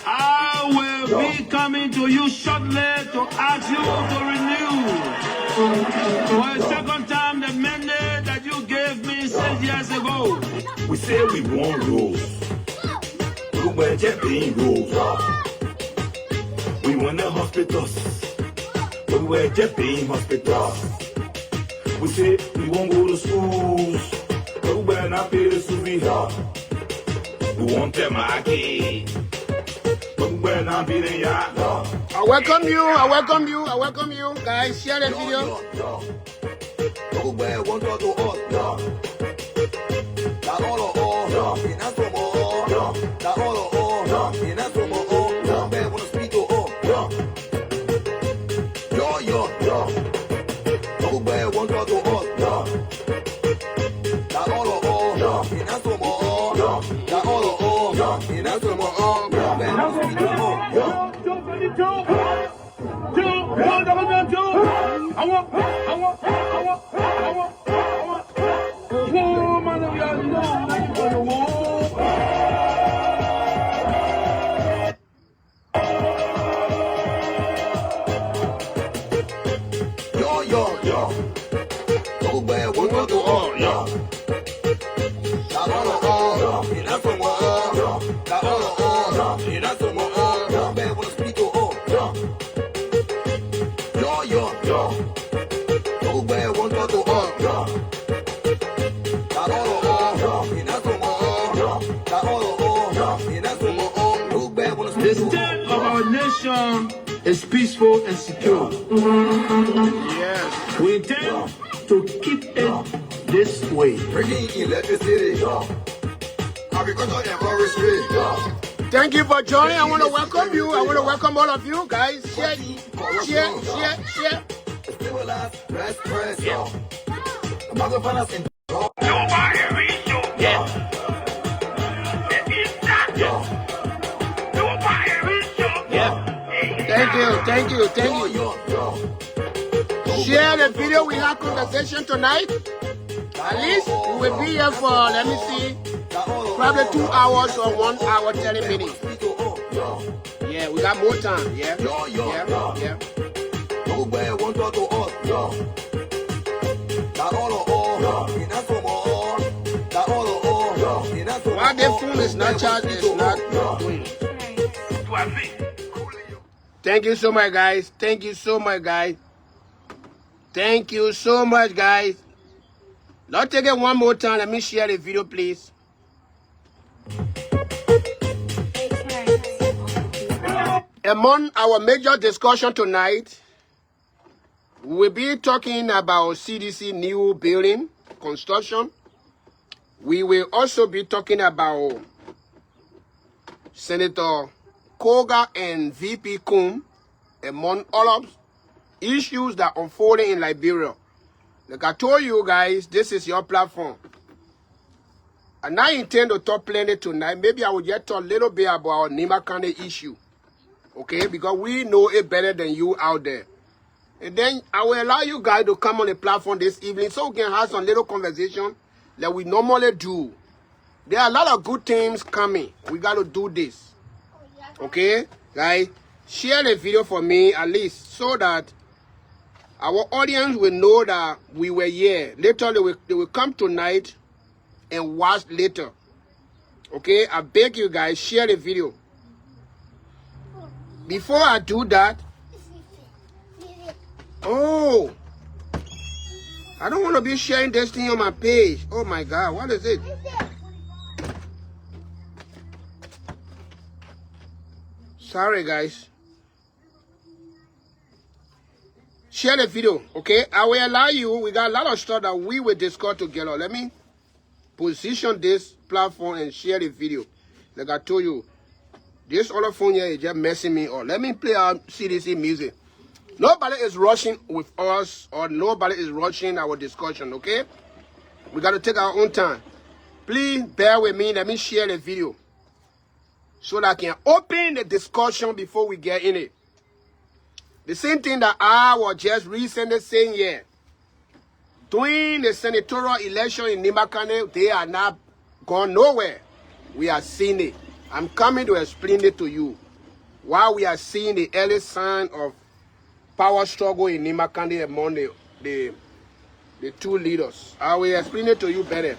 I will be coming to you shortly to ask you to renew for a second time the mandate that you gave me 6 years ago. We say we want rules. We were just being rules. We want the hospitals. We were just being hospitals. We say we won't go to schools. We were not pay the school fee. We want them again. We were not beating ya. I welcome you. I welcome you. I welcome you. Guys, share the video. The state of our nation is peaceful and secure. Yes. We intend to keep it this way. Thank you for joining. I want to welcome you. I want to welcome all of you guys. Share, share, share, share. Thank you, thank you, thank you. Share the video. We have conversation tonight. At least we will be here for, let me see, probably 2 hours or 1 hour 30 minutes. Yeah, we got more time. Yeah, yeah. Why the phone is not charged, it's not doing it. Thank you so much, guys. Thank you so much, guys. Thank you so much, guys. Let's take it one more time. Let me share the video, please. Among our major discussion tonight, we'll be talking about CDC new building construction. We will also be talking about Senator Kogar and VP Koung, among all of issues that are unfolding in Liberia. Like I told you guys, this is your platform. And I intend to talk plenty tonight. Maybe I will just talk a little bit about Nima County issue. Okay, because we know it better than you out there. And then I will allow you guys to come on the platform this evening so we can have some little conversation that we normally do. There are a lot of good things coming. We got to do this. Okay, guys, share the video for me at least so that our audience will know that we were here. Later, they will come tonight and watch later. Okay, I beg you guys, share the video. Before I do that, oh, I don't want to be sharing this thing on my page. Oh my God, what is it? Sorry, guys. Share the video, okay? I will allow you. We got a lot of stuff that we will discuss together. Let me position this platform and share the video. Like I told you, this other phone here is just messing me up. Let me play our CDC music. Nobody is rushing with us, or nobody is rushing our discussion, okay? We got to take our own time. Please bear with me. Let me share the video so that I can open the discussion before we get in it. The same thing that I was just recently saying here. During the senatorial election in Nimakane, they are not gone nowhere. We are seeing it. I'm coming to explain it to you. While we are seeing the early sign of power struggle in Nimakane among the two leaders. I will explain it to you better.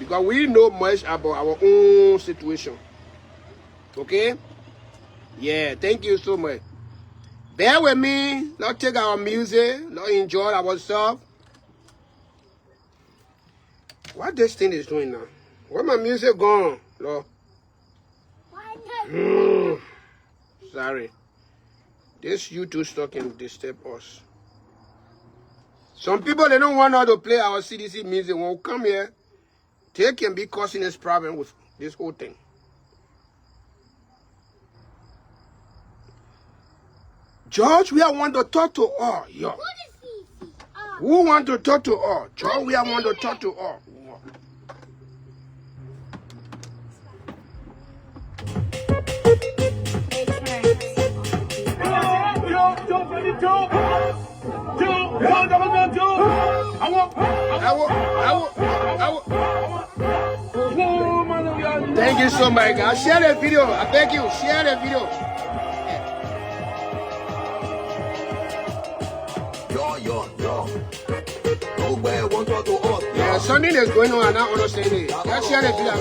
Because we know much about our own situation. Okay? Yeah, thank you so much. Bear with me. Let's take our music. Let's enjoy ourselves. What this thing is doing now? Where my music gone, Lord? Sorry. This YouTube stuff can disturb us. Some people, they don't want us to play our CDC music. When we come here, they can be causing us problem with this whole thing. George, we are want to talk to all. Yo. Who want to talk to all? George, we are want to talk to all. Thank you so much, guys. Share the video. I beg you, share the video. Yeah, something is going on and I don't understand it. Let's share the video.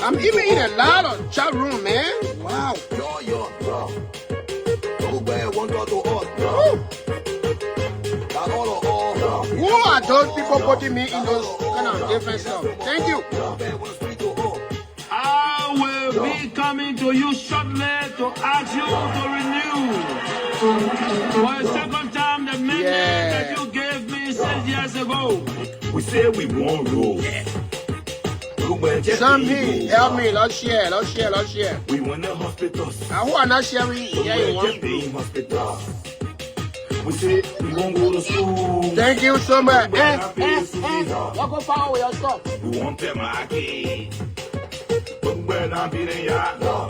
I'm even in a lot of chat room, man. Wow. Who are those people putting me in those kind of different stuff? Thank you. I will be coming to you shortly to ask you to renew for a second time the mandate that you gave me 6 years ago. We said we want rules. Some people help me. Let's share. Let's share. Let's share. We want the hospitals. Who are not sharing? Yeah, you want. We said we won't go to school. Thank you so much. Y'all go follow with your stuff. We want them again. But we're not beating ya. Yo.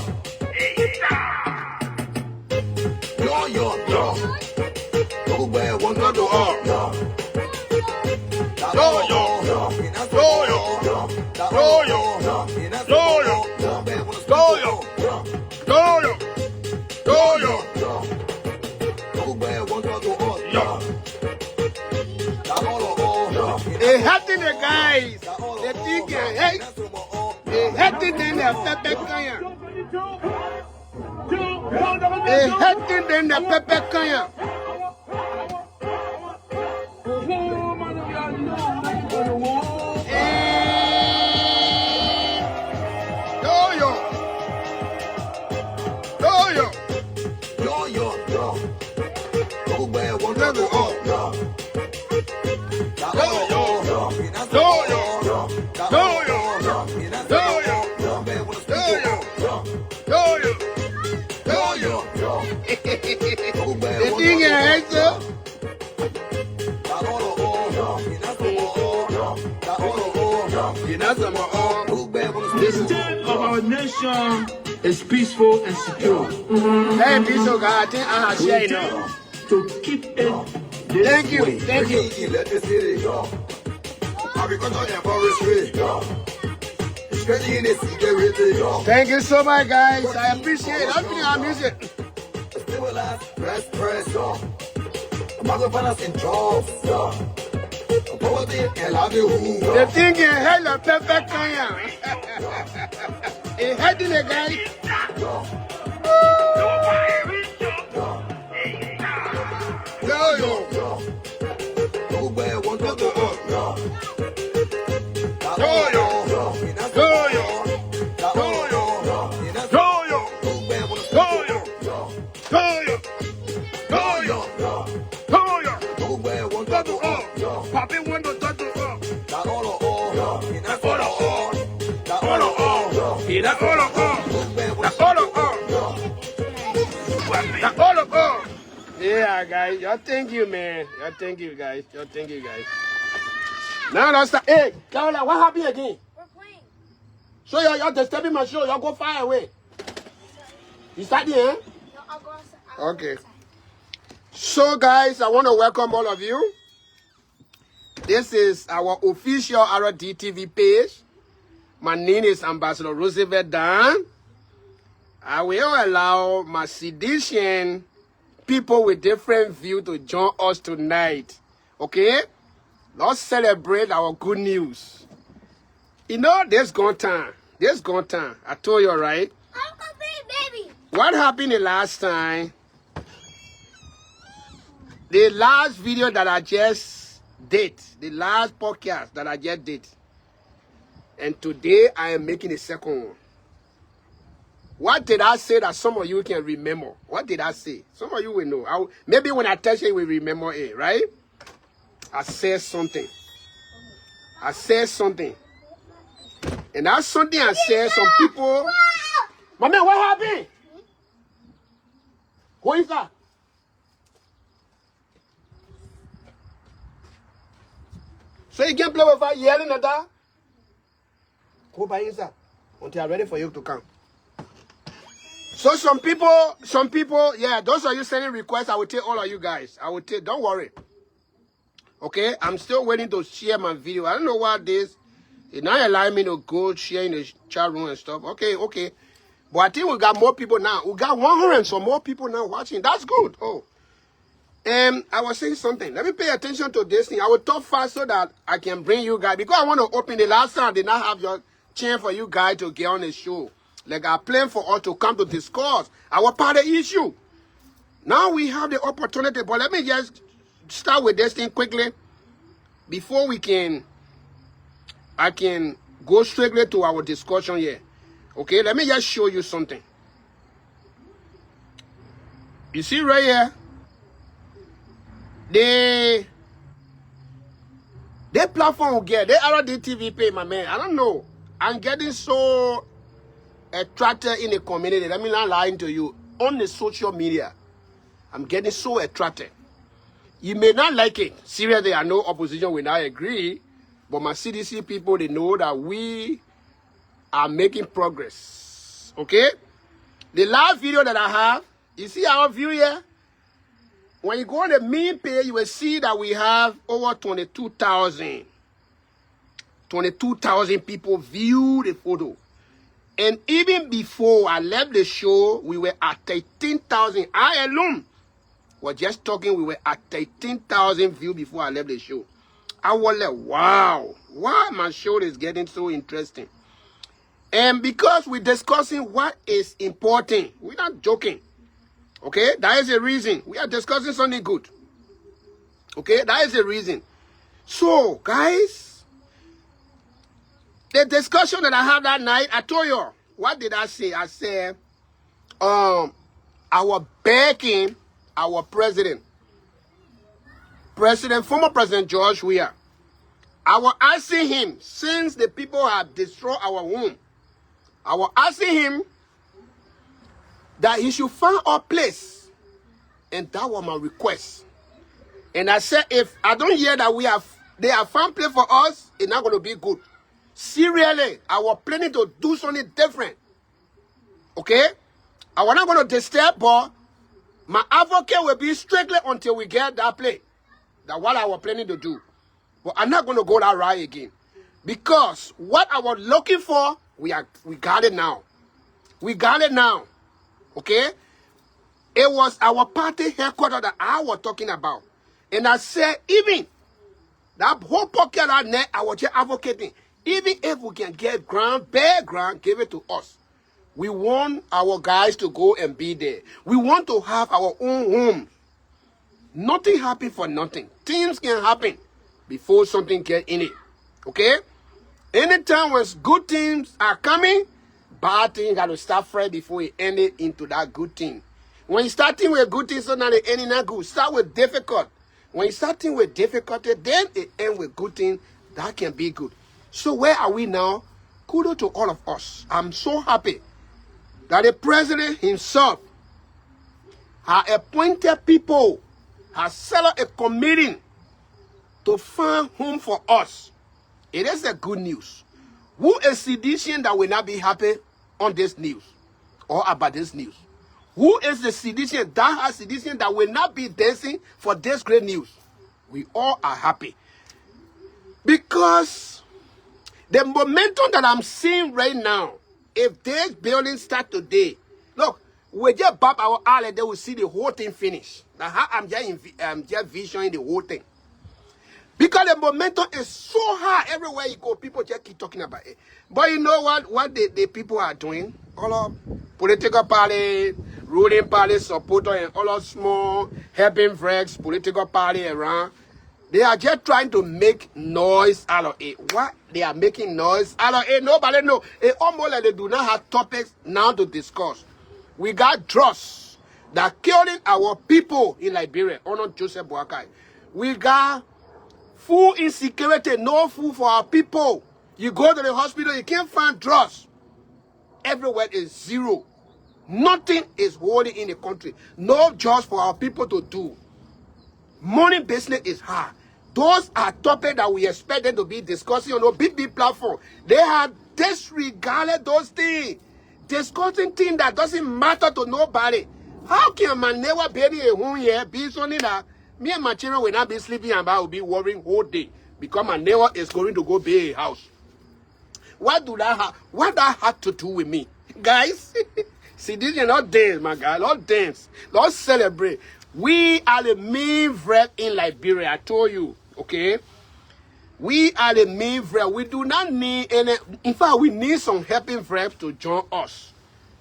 Where want to do all? Yo. They hating the guys. They think they hate. They hating them the Pepe Kanya. They hating them the Pepe Kanya. The thing is, the state of our nation is peaceful and secure. Hey, peaceful guy, I think I have shared enough. To keep it this Thank you, way. thank you. Thank you so much, guys. I appreciate it. I'm feeling our music. The thing is, hell, perfect Kanya. He heading the guy. Yo. All of us. Yeah, guys. Y'all thank you, man. Y'all thank you, guys. Y'all thank you, guys. Now let's start. Hey, Caroline, what happened again? We're playing. So y'all disturbing my show. Y'all go far away. You start here? No, I'll go outside. Okay. So, guys, I want to welcome all of you. This is our official RDTV page. My name is Ambassador Roosevelt Dahn. I will allow my CDCian people with different view to join us tonight. Okay? Let's celebrate our good news. You know, this gone time. This gone time. I told you, right? Uncle baby. What happened the last time? The last video that I just did. The last podcast that I just did. And today I am making a second one. What did I say that some of you can remember? What did I say? Some of you will know. Maybe when I tell you, you will remember it, right? I said something. I said something. And that something I said, some people... My man, what happened? Who is that? So you can't play without yelling at that? Go by inside until I'm ready for you to come. So some people, yeah, those of you sending requests, I will take all of you guys. I will take, don't worry. Okay, I'm still waiting to share my video. I don't know what this, it's not allowing me to go share in the chat room and stuff. Okay. But I think we got more people now. We got 100 and some more people now watching. That's good. Oh. I was saying something. Let me pay attention to this thing. I will talk fast so that I can bring you guys. Because I want to open the last time I did not have your chance for you guys to get on the show. Like I planned for us to come to discuss our part of the issue. Now we have the opportunity. But let me just start with this thing quickly. Before I can go straightly to our discussion here. Okay, let me just show you something. You see right here? The platform will get, the RDTV pay, my man. I don't know. I'm getting so attracted in the community. Let me not lying to you. On the social media, I'm getting so attracted. You may not like it. Seriously, I know opposition will not agree. But my CDC people, they know that we are making progress. Okay? The last video that I have, you see our view here? When you go on the main page, you will see that we have over 22,000. 22,000 people view the photo. And even before I left the show, we were at 13,000. I alone was just talking, we were at 13,000 views before I left the show. I was like, wow, why my show is getting so interesting? And because we're discussing what is important, we're not joking. Okay, that is the reason. We are discussing something good. Okay, that is the reason. So, guys, the discussion that I had that night, I told you, what did I say? I said, I was begging our president, former President George Weah. I was asking him, since the people have destroyed our home, I was asking him that he should find a place. And that was my request. And I said, if I don't hear that they have found place for us, it's not going to be good. Seriously, I was planning to do something different. Okay? I was not going to disturb, but my advocate will be strictly until we get that place. That's what I was planning to do. But I'm not going to go that route again. Because what I was looking for, we got it now. We got it now. Okay? It was our party headquarters that I was talking about. And I said, even that whole pocket out there, I was just advocating. Even if we can get ground, bare ground, give it to us. We want our guys to go and be there. We want to have our own home. Nothing happen for nothing. Things can happen before something get in it. Okay? Anytime when good things are coming, bad things got to start fresh before it end it into that good thing. When you starting with good things, so now the ending not good. Start with difficult. When you starting with difficulty, then it end with good things. That can be good. So where are we now? Kudos to all of us. I'm so happy that the president himself have appointed people, have set up a committee to find home for us. It is a good news. Who is CDCian that will not be happy on this news or about this news? Who is the CDCian that has CDCian that will not be dancing for this great news? We all are happy. Because the momentum that I'm seeing right now, if this building start today, look, we just bop our eye, they will see the whole thing finish. Now how I'm just visioning the whole thing. Because the momentum is so high everywhere you go, people just keep talking about it. But you know what the people are doing? All of political party, ruling party, supporter, and all of small helping friends, political party around. They are just trying to make noise out of it. What? They are making noise out of it. Nobody knows. It's almost like they do not have topics now to discuss. We got drugs that killing our people in Liberia. Honor Joseph Boakai. We got food insecurity, no food for our people. You go to the hospital, you can't find drugs. Everywhere is zero. Nothing is holding in the country. No jobs for our people to do. Money business is hard. Those are topics that we expected to be discussing on a big platform. They have disregarded those things. Discussing things that doesn't matter to nobody. How can my neighbor bury a home here, be something that me and my children will not be sleeping and I will be worrying all day because my neighbor is going to go buy a house? What do that have? What that had to do with me? Guys, see, this is not dance, my guy. Not dance. Not celebrate. We are the main threat in Liberia. I told you, okay? We are the main threat. We do not need any. In fact, we need some helping threats to join us.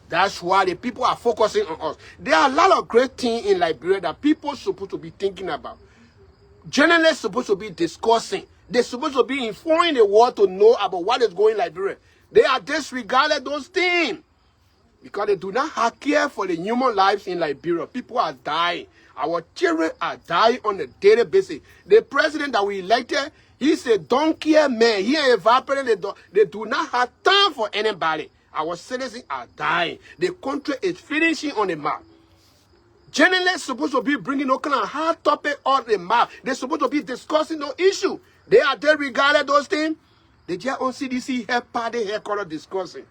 That's why the people are focusing on us. There are a lot of great things in Liberia that people are supposed to be thinking about. Journalists are supposed to be discussing. They're supposed to be informing the world to know about what is going on in Liberia. They are disregarded those things because they do not have care for the human lives in Liberia. People are dying. Our children are dying on a daily basis. The president that we elected, he's a don't care man. He evaporated. They do not have time for anybody. Our citizens are dying. The country is finishing on the map. Journalists supposed to be bringing no kind of hard topic on the map. They're supposed to be discussing no issue. They are disregarded those things. They just on CDC head party headquarters discussing.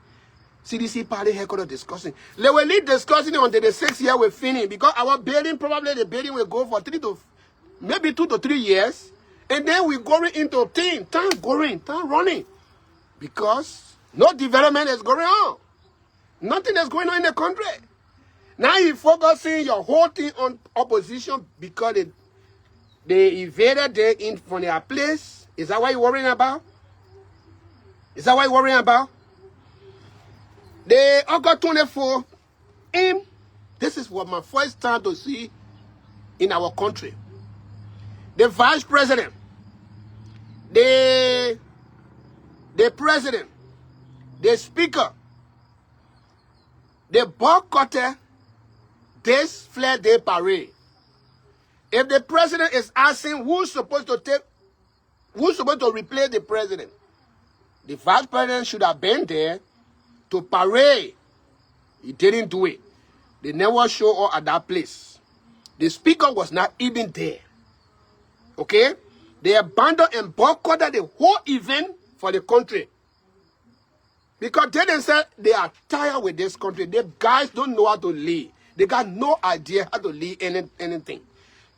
CDC party headquarters discussing. They will lead discussing until the 6th year will finish because our building, probably the building will go for 2 to 3 years. And then we're going into time running. Because no development is going on. Nothing is going on in the country. Now you're focusing your whole thing on opposition because they invaded them in from their place. Is that what you're worrying about? Is that what you're worrying about? The August 24, this is what my first time to see in our country. The vice president, the president, the speaker, they boycotted this Flag Day parade. If the president is asking who's supposed to replace the president, the vice president should have been there to parade. He didn't do it. They never show up at that place. The speaker was not even there. Okay? They abandoned and boycotted the whole event for the country. Because they themselves, they are tired with this country. The guys don't know how to lead. They got no idea how to lead anything.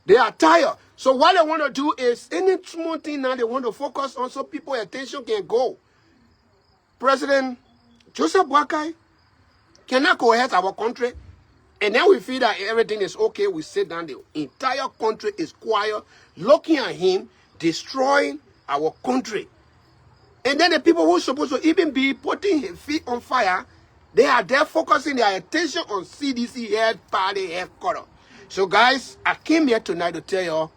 They are tired. So what they want to do is, any small thing now they want to focus on so people's attention can go. President Joseph Boakai cannot coerce our country. And then we feel that everything is okay. We sit down. The entire country is quiet, looking at him, destroying our country. And then the people who are supposed to even be putting his feet on fire, they are there focusing their attention on CDC head party headquarters. So guys, I came here tonight to tell you,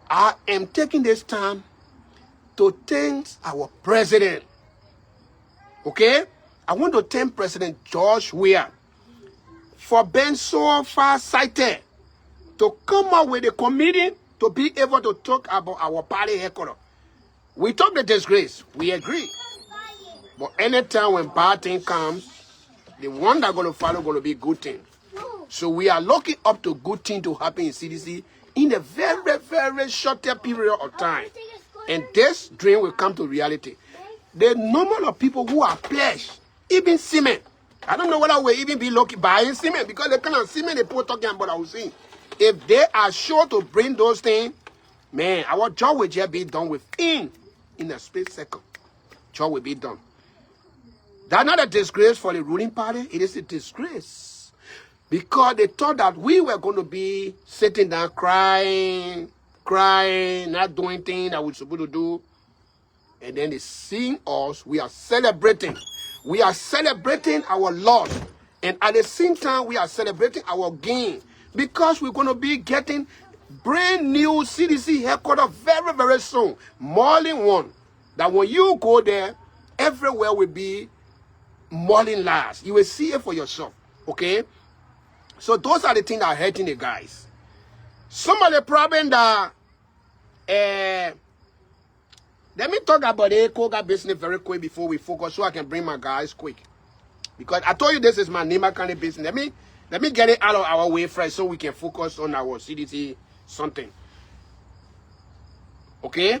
I am taking this time to thank our president. Okay? I want to thank President George Weah for being so far-sighted to come up with a committee to be able to talk about our party headquarters. We took the disgrace. We agree. But anytime when bad thing comes, the one that's going to follow going to be good thing. So we are looking up to good things to happen in CDC in a very, very short period of time. And this dream will come to reality. The number of people who are pledged, even cement. I don't know whether we'll even be lucky buying cement, because the kind of cement they put talking about, I will see. If they are sure to bring those things, man, our job will just be done within in a split second. Job will be done. That's not a disgrace for the ruling party. It is a disgrace. Because they thought that we were going to be sitting down crying, not doing things that we're supposed to do. And then they seeing us, we are celebrating. We are celebrating our loss. And at the same time, we are celebrating our gain. Because we're going to be getting brand new CDC headquarters very, very soon. More than one. That when you go there, everywhere will be more than last. You will see it for yourself. Okay? So those are the things that are hurting the guys. Some of the problem that... let me talk about the Kogar business very quick before we focus, so I can bring my guys quick. Because I told you this is my Nima County business. Let me get it out of our way first so we can focus on our CDC something. Okay?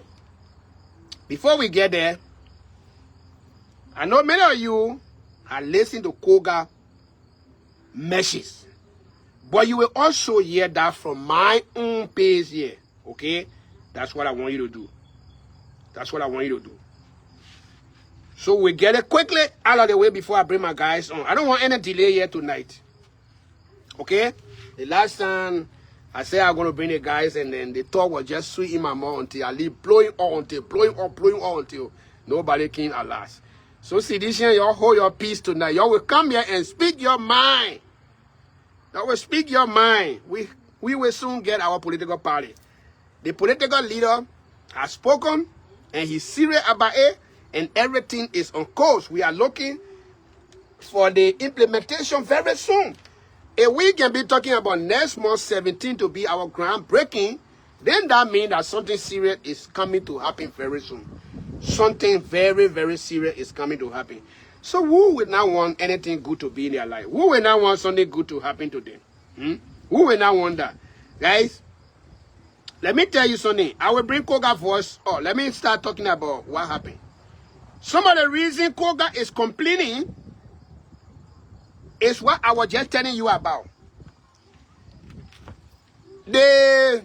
Before we get there, I know many of you are listening to Kogar messages. But you will also hear that from my own page here. Okay? That's what I want you to do. That's what I want you to do. So we get it quickly out of the way before I bring my guys on. I don't want any delay here tonight. Okay? The last time I said I'm going to bring the guys, and then the talk was just sweet in my mouth until I leave blowing until nobody came at last. So CDCians, y'all hold your peace tonight. Y'all will come here and speak your mind. Y'all will speak your mind. We will soon get our political party. The political leader has spoken, and he's serious about it, and everything is on course. We are looking for the implementation very soon. If we can be talking about next month 17 to be our groundbreaking, then that means that something serious is coming to happen very soon. Something very, very serious is coming to happen. So who would not want anything good to be in their life? Who would not want something good to happen to them? Who would not want that? Guys, let me tell you something. I will bring Kogar voice. Oh, let me start talking about what happened. Some of the reason Kogar is complaining is what I was just telling you about. The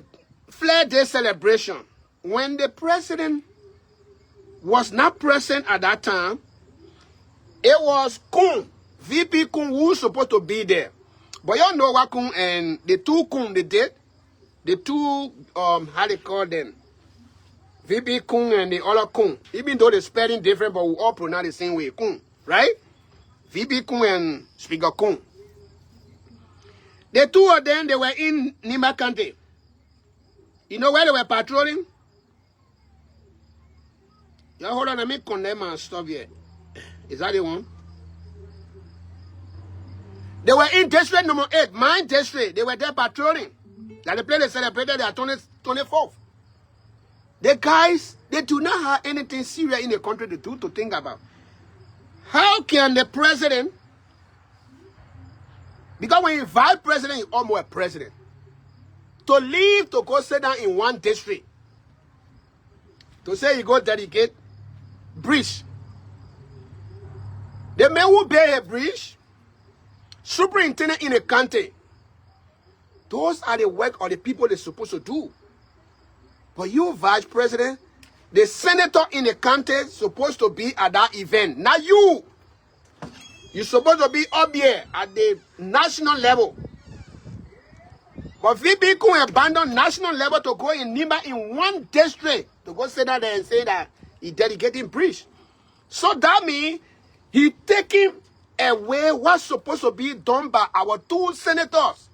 Flag Day celebration. When the president was not present at that time, it was Koung, VP Koung, who was supposed to be there. But y'all know what Koung and the two Koung they did? The two, how they call them? VP Koung and the other Koung. Even though the spelling different, but we all pronounce the same way. Koung, right? VP Koung and Speaker Koung. The two of them, they were in Nima County. You know where they were patrolling? Y'all hold on, let me condemn my stuff here. Is that the one? They were in district number 8, my district. They were there patrolling. That the place they celebrated their 24th. The guys, they do not have anything serious in the country to do, to think about. How can the president, because when you vice president, you're almost a president, to leave to go sit down in one district, to say you go dedicate bridge. The man who build a bridge, superintendent in a county, those are the work of the people they're supposed to do. But you, vice president, the senator in the county is supposed to be at that event. Not you. You're supposed to be up here at the national level. But VP Koung abandoned national level to go in Nima in one district to go sit down there and say that he's dedicating bridge. So that means he's taking away what's supposed to be done by our two senators.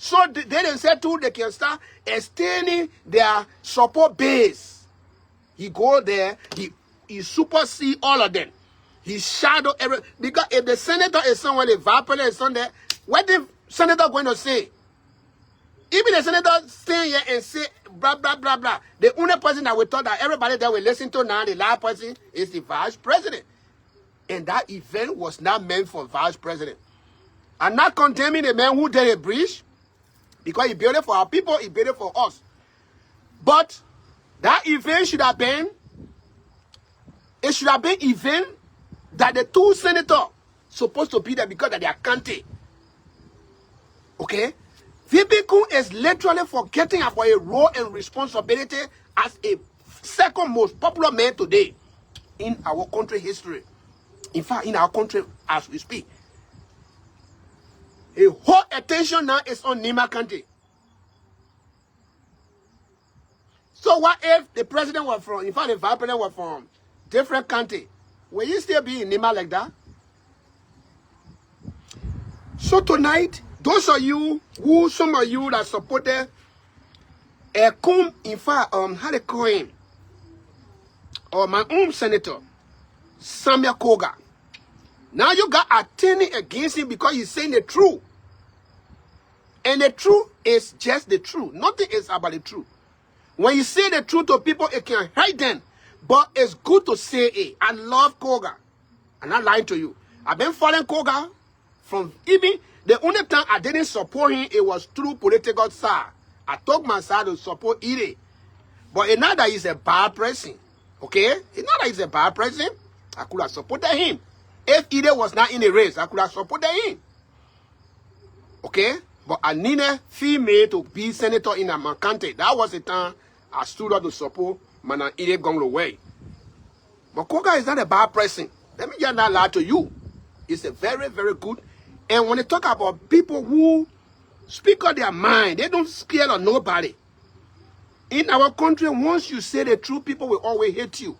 So they said too, they can start extending their support base. He go there, he supersede all of them. He shadow every, because if the senator is somewhere, the vice president is somewhere, what the senator going to say? Even the senator stay here and say blah blah blah blah. The only person that we thought that everybody that we listen to now, the last person, is the vice president. And that event was not meant for vice president. I'm not condemning the man who did a breach because he built it for our people, he built it for us. But that event should have been, it should have been event that the two senators supposed to be there because of their country. Okay? VP Koung is literally forgetting about a role and responsibility as a second most popular man today in our country history. In fact, in our country as we speak. A whole attention now is on Nima country. So what if the president was from, in fact the vice president was from different country? Will you still be in Nima like that? So tonight, those of you who, some of you that supported Koung, in fact, how they call him? Or my own Senator Samuel Kogar. Now you got attending against him because he's saying the truth. And the truth is just the truth. Nothing is about the truth. When you say the truth to people, it can hurt them. But it's good to say it. I love Kogar. I'm not lying to you. I've been following Kogar from even the only time I didn't support him, it was through political side. I took my side to support Ide. But it's not that he's a bad person. Okay? It's not that he's a bad person. I could have supported him. If Ide was not in the race, I could have supported him. Okay? But I need a female to be senator in my country. That was the time I stood up to support Mana Ide Gonglo way. But Kogar is not a bad person. Let me just not lie to you. He's a very, very good. And when they talk about people who speak out their mind, they don't scare of nobody. In our country, once you say the truth, people will always hate you.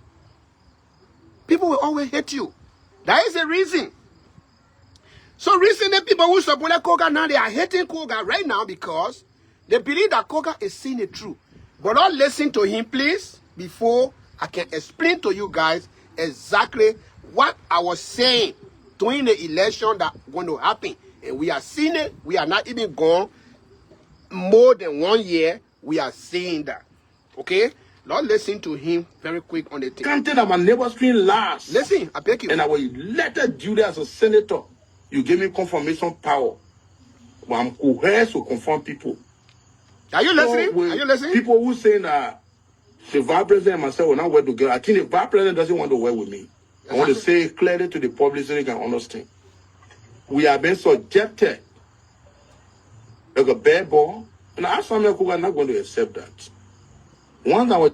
People will always hate you. That is the reason. So recently, people who support Kogar now, they are hating Kogar right now because they believe that Kogar is saying the truth. But don't listen to him, please, before I can explain to you guys exactly what I was saying during the election that going to happen. And we are seeing it. We are not even gone more than 1 year. We are seeing that. Okay? Don't listen to him very quick on the thing. Can't tell that my neighbor screen last. Listen, I beg you. And I was elected Judy as a senator. You gave me confirmation power. But I'm coerced to confirm people. Are you listening? So are you listening? People who saying that the vice president and myself will not work together. I think the vice president doesn't want to work with me. I want to say it clearly to the public so they can understand. We are being subjected like a bad ball. And I asked Samuel Kogar not going to accept that. Once I was...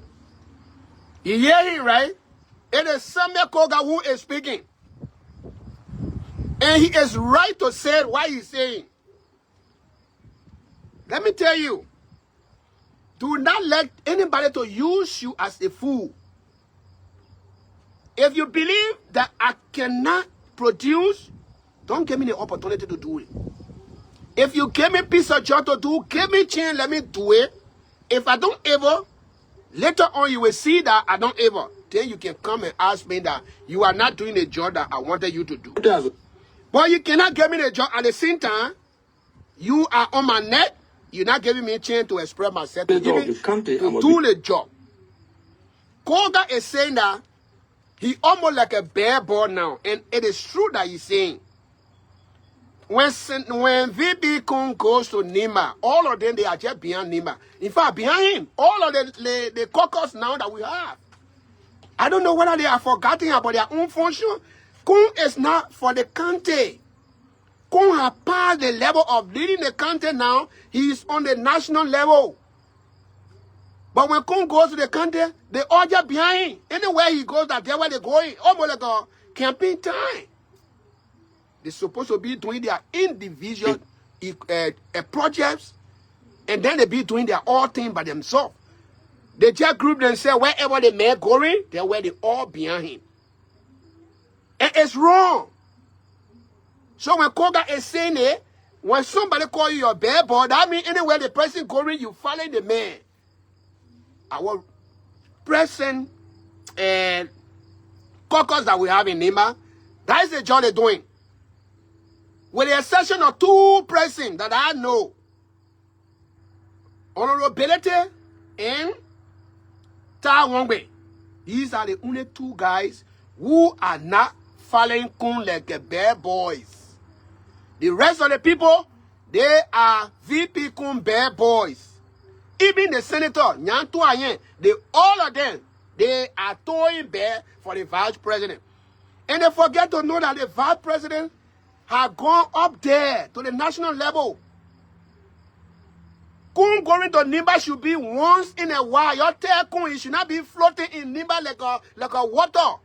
You hear him, right? It is Samuel Kogar who is speaking. And he is right to say what he's saying. Let me tell you. Do not let anybody to use you as a fool. If you believe that I cannot produce, don't give me the opportunity to do it. If you give me a piece of job to do, give me a chance, let me do it. If I don't ever, later on you will see that I don't ever. Then you can come and ask me that you are not doing the job that I wanted you to do. But you cannot give me the job at the same time. You are on my neck. You're not giving me a chance to express myself, to do the job. Kogar is saying that he almost like a bare ball now. And it is true that he's saying. When VP Koung goes to Nima, all of them, they are just behind Nima. In fact, behind him, all of the caucus now that we have. I don't know whether they are forgetting about their own function. Koung is not for the country. Koung has passed the level of leading the country now. He is on the national level. But when Koung goes to the country, they all just behind him. Anywhere he goes, that's where they're going. Almost like a campaign time. They're supposed to be doing their individual projects, and then they be doing their own thing by themselves. They just group themselves wherever the man going, they're where they all behind him. And it's wrong. So when Kogar is saying it, when somebody call you your bad boy, that means anywhere the person going, you follow the man. Our present caucus that we have in Nima, that is the job they're doing. With the exception of two persons that I know, Honorability and Ta Wongbe. These are the only two guys who are not following Koung like bad boys. The rest of the people, they are VP Koung bad boys. Even the senator, Nyantuayen, all of them, they are towing bear for the vice president. And they forget to know that the vice president have gone up there to the national level. Koung going to Nimba should be once in a while. You tell Koung he should not be floating in Nimba like a water.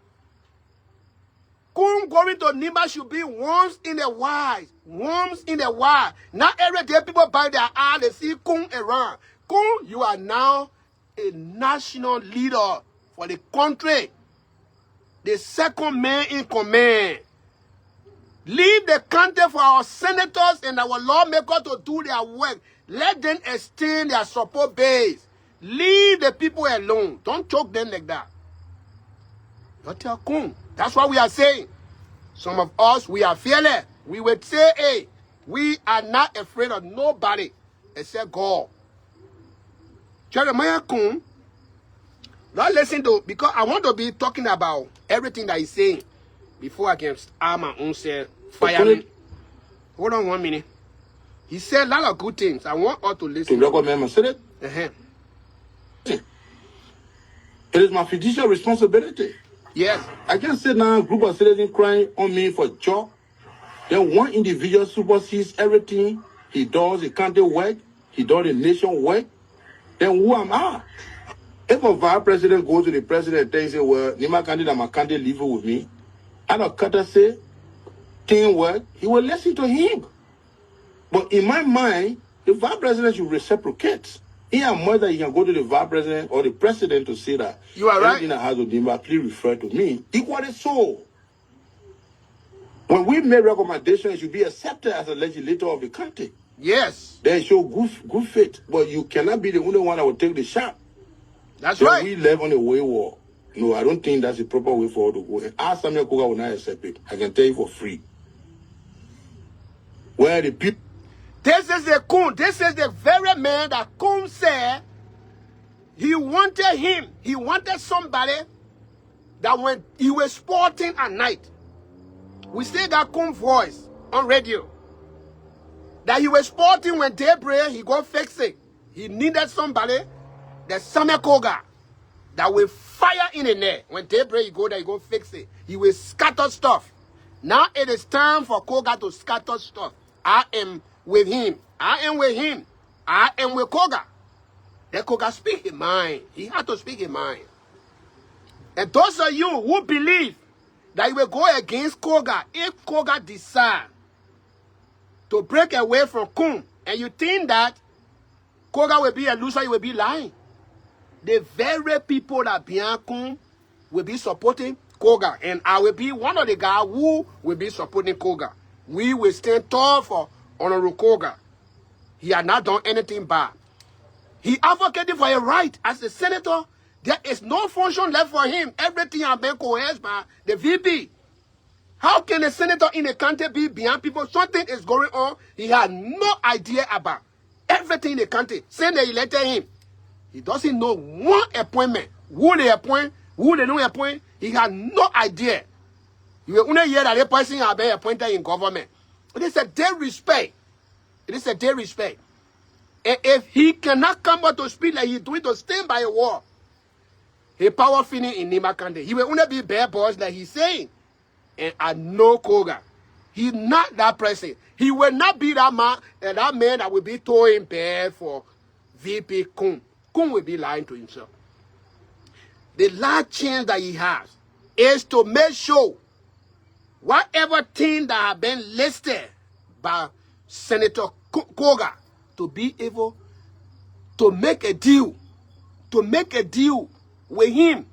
Koung going to Nimba should be once in a while. Once in a while. Not every day people buy their eye, they see Koung around. Koung, you are now a national leader for the country. The second man in command. Leave the country for our senators and our lawmakers to do their work. Let them extend their support base. Leave the people alone. Don't choke them like that. Don't tell Koung. That's what we are saying. Some of us, we are fearless. We would say, hey, we are not afraid of nobody except God. Jeremiah Koung, now listen to, because I want to be talking about everything that he's saying before I can start my own self firing. Hold on 1 minute. He said a lot of good things. I want all to listen. To recommend my Senate? It is my fiduciary responsibility. Yes. I can't sit down, a group of citizens crying on me for job. Then one individual supersedes everything he does, the country work, he does the nation work. Then who am I? If a vice president goes to the president and says, well, Nima candidate, my candidate leave it with me, out of courtesy, teamwork, he will listen to him. But in my mind, the vice president should reciprocate. He and more that he can go to the vice president or the president to say that you are right. Anything that has to do, please refer to me. Equally so. When we make recommendations, it should be accepted as a legislator of the country. Yes. Then show good faith. But you cannot be the only one that will take the shot. That's then right. We live on a wayward. No, I don't think that's the proper way forward to go. And ask Samuel Kogar will not accept it. I can tell you for free. Where the people. This is the Koung. This is the very man that Koung said he wanted him. He wanted somebody that when he was sporting at night, we still got Koung's voice on radio. That he was sporting when daybreak, he go fix it. He needed somebody, that Samuel Kogar, that will fire in the net. When daybreak, he go there, he go fix it. He will scatter stuff. Now it is time for Kogar to scatter stuff. I am with him. I am with him. I am with Kogar. Let Kogar speak his mind. He had to speak his mind. And those of you who believe that he will go against Kogar, if Kogar decide to break away from Koung, and you think that Kogar will be a loser, you will be lying. The very people that behind Koung will be supporting Kogar, and I will be one of the guys who will be supporting Kogar. We will stand tall for Honorable Kogar. He had not done anything bad. He advocated for a right as a senator. There is no function left for him. Everything has been coerced by the VP. How can a senator in a country be behind people? Something is going on he had no idea about. Everything in the country. Since they elected him, he doesn't know one appointment. Who they appoint, who they don't appoint, he had no idea. You will only hear that the person has been appointed in government. It is a dead respect. It is a dead respect. And if he cannot come out to speak like he's doing to stand by a wall, he power finish in Nima Kande. He will only be bad boys like he's saying. And I know Kogar. He's not that person. He will not be that man that will be throwing bad for VP Koung. Koung will be lying to himself. The last chance that he has is to make sure whatever thing that have been listed by Senator Kogar to be able to make a deal, with him.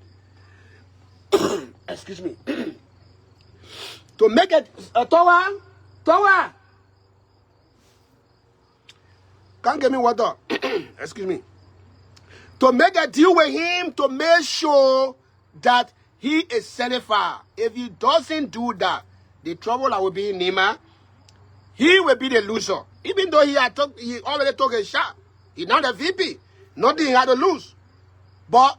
Excuse me. To make it, Towa. Can't give me water. Excuse me. To make a deal with him to make sure that he is certified. If he doesn't do that, the trouble that will be in Nima, he will be the loser. Even though he already took a shot. He's not a VP. Nothing he had to lose. But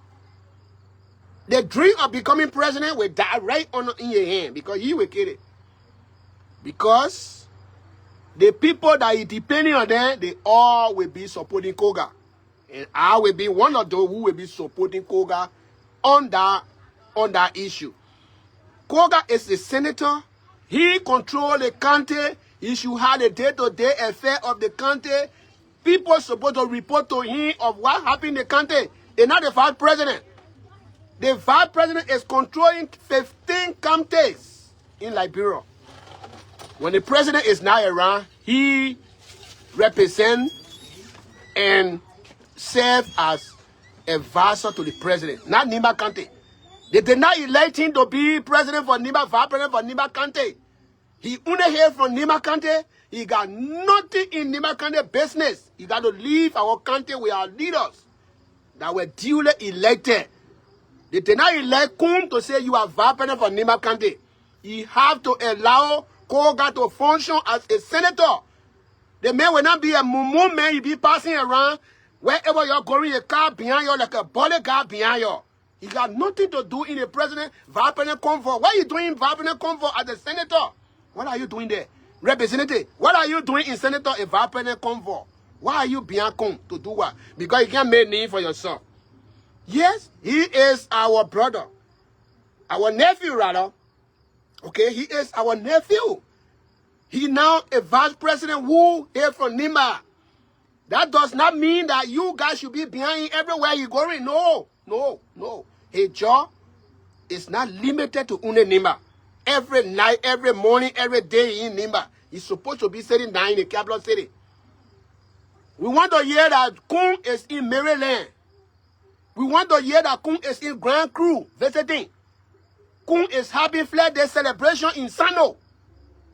the dream of becoming president will die right in your hand because he will kill it. Because the people that is depending on them, they all will be supporting Kogar. And I will be one of those who will be supporting Kogar on that issue. Kogar is the senator. He controls the county. He should have the day-to-day affair of the county. People supposed to report to him of what happened in the country. They're not the vice president. The vice president is controlling 15 counties in Liberia. When the president is not around, he represents and serves as advisor to the president, not Nimba County. They did not elect him to be president for Nimba, vice president for Nimba County. He only here from Nimba County. He got nothing in Nimba County business. He got to leave our country with our leaders that were duly elected. They did not elect Koung to say you are vice president for Nimba County. He have to allow Kogar to function as a senator. The man will not be a mumu man. He be passing around wherever you're going, a car behind you like a bodyguard behind you. He got nothing to do in the president, vice president comfort. What are you doing, vice president comfort as a senator? What are you doing there? Representative, what are you doing in senator and vice president comfort? Why are you behind Koung to do what? Because you can't make name for yourself. Yes, he is our brother. Our nephew, rather. Okay, he is our nephew. He now a vice president who is from Nimba. That does not mean that you guys should be behind him everywhere you going. No, no, no. His job is not limited to only Nimba. Every night, every morning, every day in Nimba. He's supposed to be sitting down in the capital city. We want to hear that Koung is in Maryland. We want to hear that Koung is in Grand Crew visiting. Koung is having Flag Day celebration in Sano.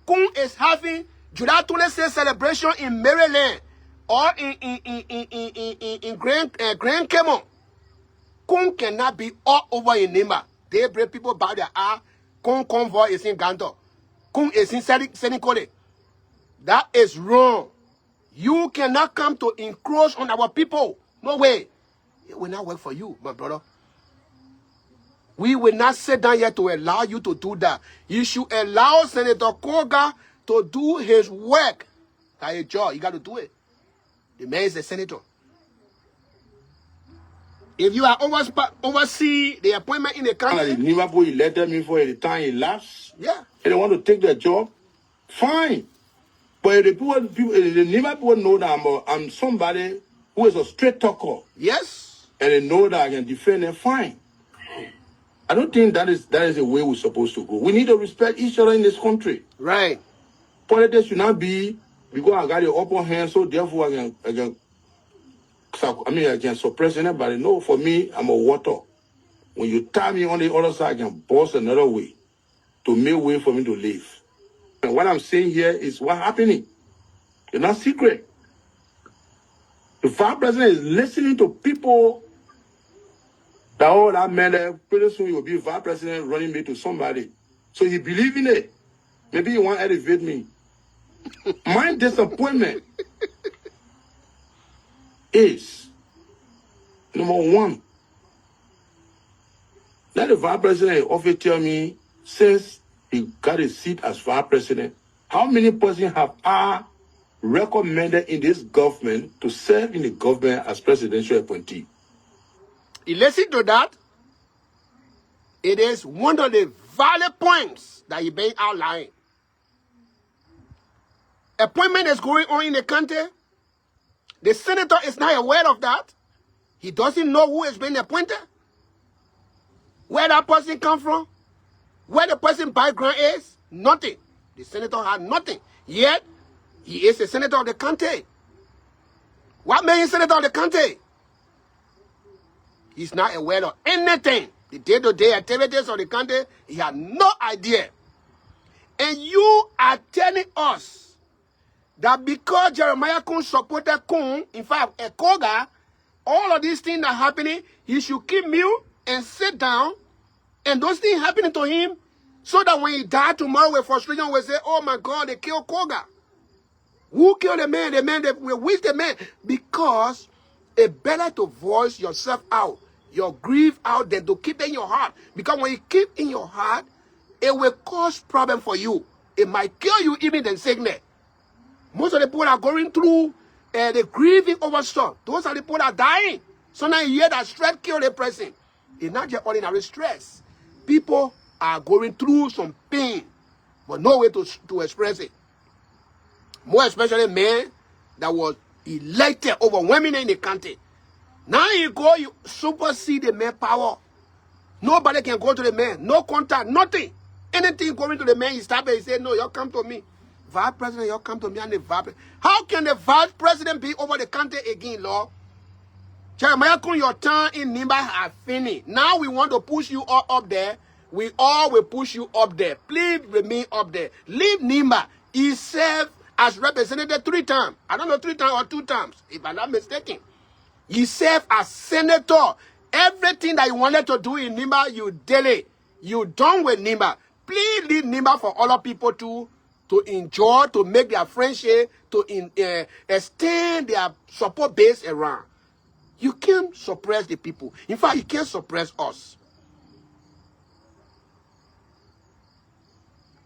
Koung is having July 26th celebration in Maryland or in Grand Cayman. Koung cannot be all over in Nimba. They bring people by their eye. Koung convoy is in Ganto. Koung is in Senikole. That is wrong. You cannot come to encroach on our people. No way. It will not work for you, my brother. We will not sit down here to allow you to do that. You should allow Senator Kogar to do his work. That's his job. You got to do it. The man is a senator. If you are oversee the appointment in the country, Liverpool elected me for the time it lasts. yeah. If they want to take their job, fine. But if the Liverpool know that I'm somebody who is a straight talker, Yes. and they know that I can defend them, fine. I don't think that is the way we're supposed to go. We need to respect each other in this country. Right. Politics should not be because I got the upper hand, so therefore I can suppress anybody. No, for me, I'm a water. When you tie me on the other side, I can bust another way to make way for me to live. And what I'm saying here is what's happening. It's not secret. The vice president is listening to people that, oh, that man, pretty soon he will be vice president running me to somebody. So he believes in it. Maybe he want to elevate me. My disappointment is, number one, let the vice president often tell me, since he got a seat as vice president, how many persons have I recommended in this government to serve in the government as presidential appointee? You listen to that. It is one of the valid points that he been outlining. Appointment is going on in the country. The senator is not aware of that. He doesn't know who is being appointed, where that person come from, where the person background is. Nothing. The senator had nothing. Yet, he is a senator of the country. What made him senator of the country? He's not aware of anything. The day-to-day activities of the country, he had no idea. And you are telling us that because Jeremiah Koung supported Koung, in fact, a Kogar, all of these things are happening, he should keep mute and sit down, and those things happening to him, so that when he died tomorrow with frustration, will say, oh my God, they killed Kogar. Who killed the man? The man that will wish the man. Because it's better to voice yourself out, your grief out, than to keep it in your heart. Because when you keep in your heart, it will cause problem for you. It might kill you even than sickness. Most of the people are going through the grieving over stuff. Those are the people that are dying. Sometimes you hear that stress killed a person. It's not just ordinary stress. People are going through some pain, but no way to express it. More especially men that was elected overwhelmingly in the country. Now you supersede the man power. Nobody can go to the man. No contact, nothing. Anything going to the man, he stop and he say, no, you come to me. Vice President, you come to me and the Vice President. How can the Vice President be over the country again, Lord? Jeremiah Koung, your turn in Nimba has finished. Now we want to push you all up there. We all will push you up there. Please remain up there. Leave Nimba. He served as representative 3 times. I don't know 3 times or 2 times, if I'm not mistaken. He served as senator. Everything that you wanted to do in Nimba, you did it. You done with Nimba. Please leave Nimba for other people to enjoy, to make their friendship, to extend their support base around. You can't suppress the people. In fact, you can't suppress us.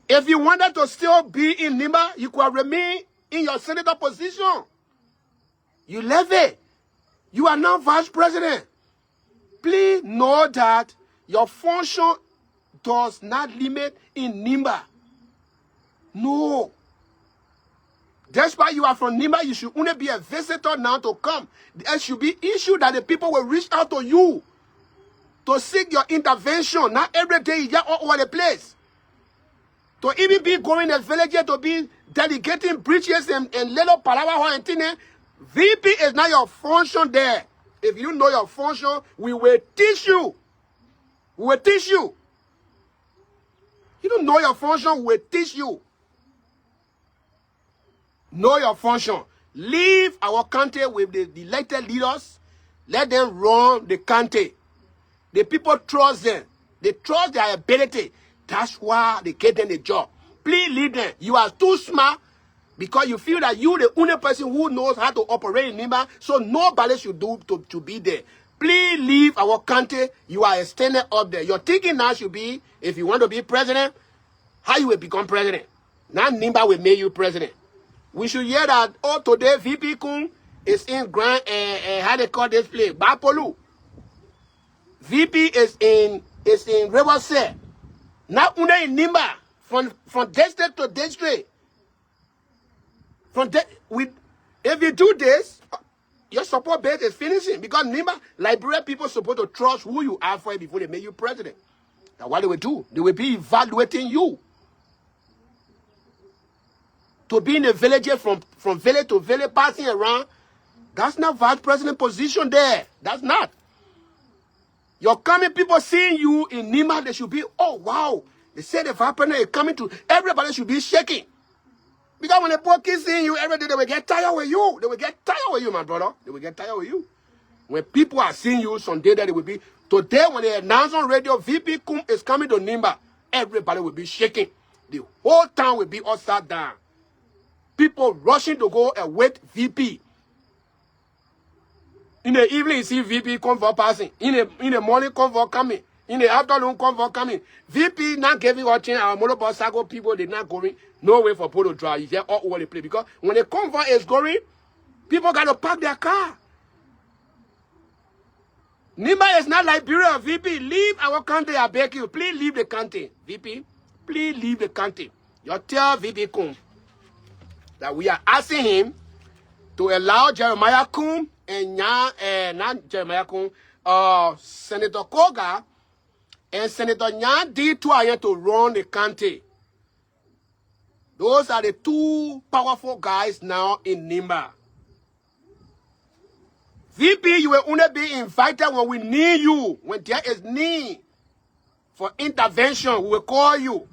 If you wanted to still be in Nimba, you could remain in your senator position. You left it. You are now vice president. Please know that your function does not limit in Nimba. No. Despite you are from Nimba, you should only be a visitor now to come. There should be issue that the people will reach out to you to seek your intervention. Not every day you get all over the place. To even be going to villages to be delegating preachers and little palawa and things. VP is not your function there. If you know your function, we will teach you. We will teach you. You don't know your function, we will teach you. Know your function. Leave our country with the elected leaders. Let them run the country. The people trust them. They trust their ability. That's why they get them the job. Please leave them. You are too smart because you feel that you're the only person who knows how to operate in Nimba, so nobody should do to be there. Please leave our country. You are extended up there. Your thinking now should be, if you want to be president, how you will become president. Now Nimba will make you president. We should hear that, oh, today VP Koung is in Grand, how they call this place, Bapolu. VP is in Riverside. Not only in Nimba, from district to district. If you do this, your support base is finishing. Because Nimba, Liberia people are supposed to trust who you are for before they make you president. That's what they will do. They will be evaluating you. To be in a village from village to village, passing around, that's not vice president position there. That's not. Your coming people seeing you in Nimba, they should be, oh, wow. They say the vice president is coming to, everybody should be shaking. Because when the poor kids seeing you every day, they will get tired with you. They will get tired with you, my brother. They will get tired with you. When people are seeing you someday, that they will be, today when they announce on radio, VP Koung is coming to Nimba, everybody will be shaking. The whole town will be upside down. People rushing to go and wait VP. In the evening, you see VP convoy passing. In the morning, convoy coming. In the afternoon, convoy coming. VP not giving watching our motorcycle people, they're not going. No way for people to drive. It's all over the place. Because when the convoy is going, people got to park their car. Nimba is not Liberia, VP. Leave our country, I beg you. Please leave the country, VP. Please leave the country. You tell VP Koung that we are asking him to allow Jeremiah Koung and not Jeremiah Koung, Senator Kogar and Senator deter to run the country. Those are the 2 powerful guys now in Nimba. VP, you will only be invited when we need you. When there is need for intervention, we will call you.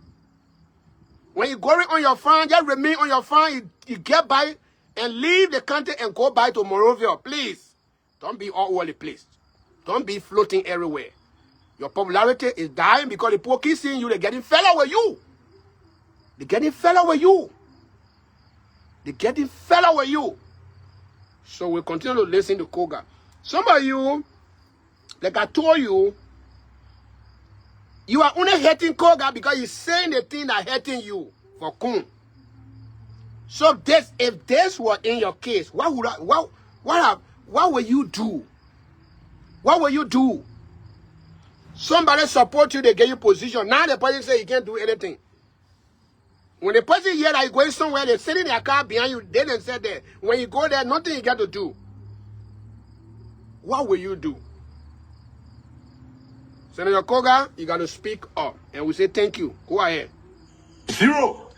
When you're going on your farm, just remain on your farm. You get by and leave the country and go by to Monrovia. Please, don't be all over the place. Don't be floating everywhere. Your popularity is dying because the poor kids seeing you, they're getting fed up with you. They're getting fed up with you. They're getting fed up with you. So we'll continue to listen to Kogar. Some of you, like I told you, you are only hating Kogar because he's saying the thing that hurting you for Koung. So if this were in your case, what will you do? What will you do? Somebody support you, they get you position. Now the person say you can't do anything. When the person hear that you're going somewhere, they sit in their car behind you, they didn't say there. When you go there, nothing you got to do. What will you do? Senator Kogar, you got to speak up. And we say thank you. Go ahead. 0.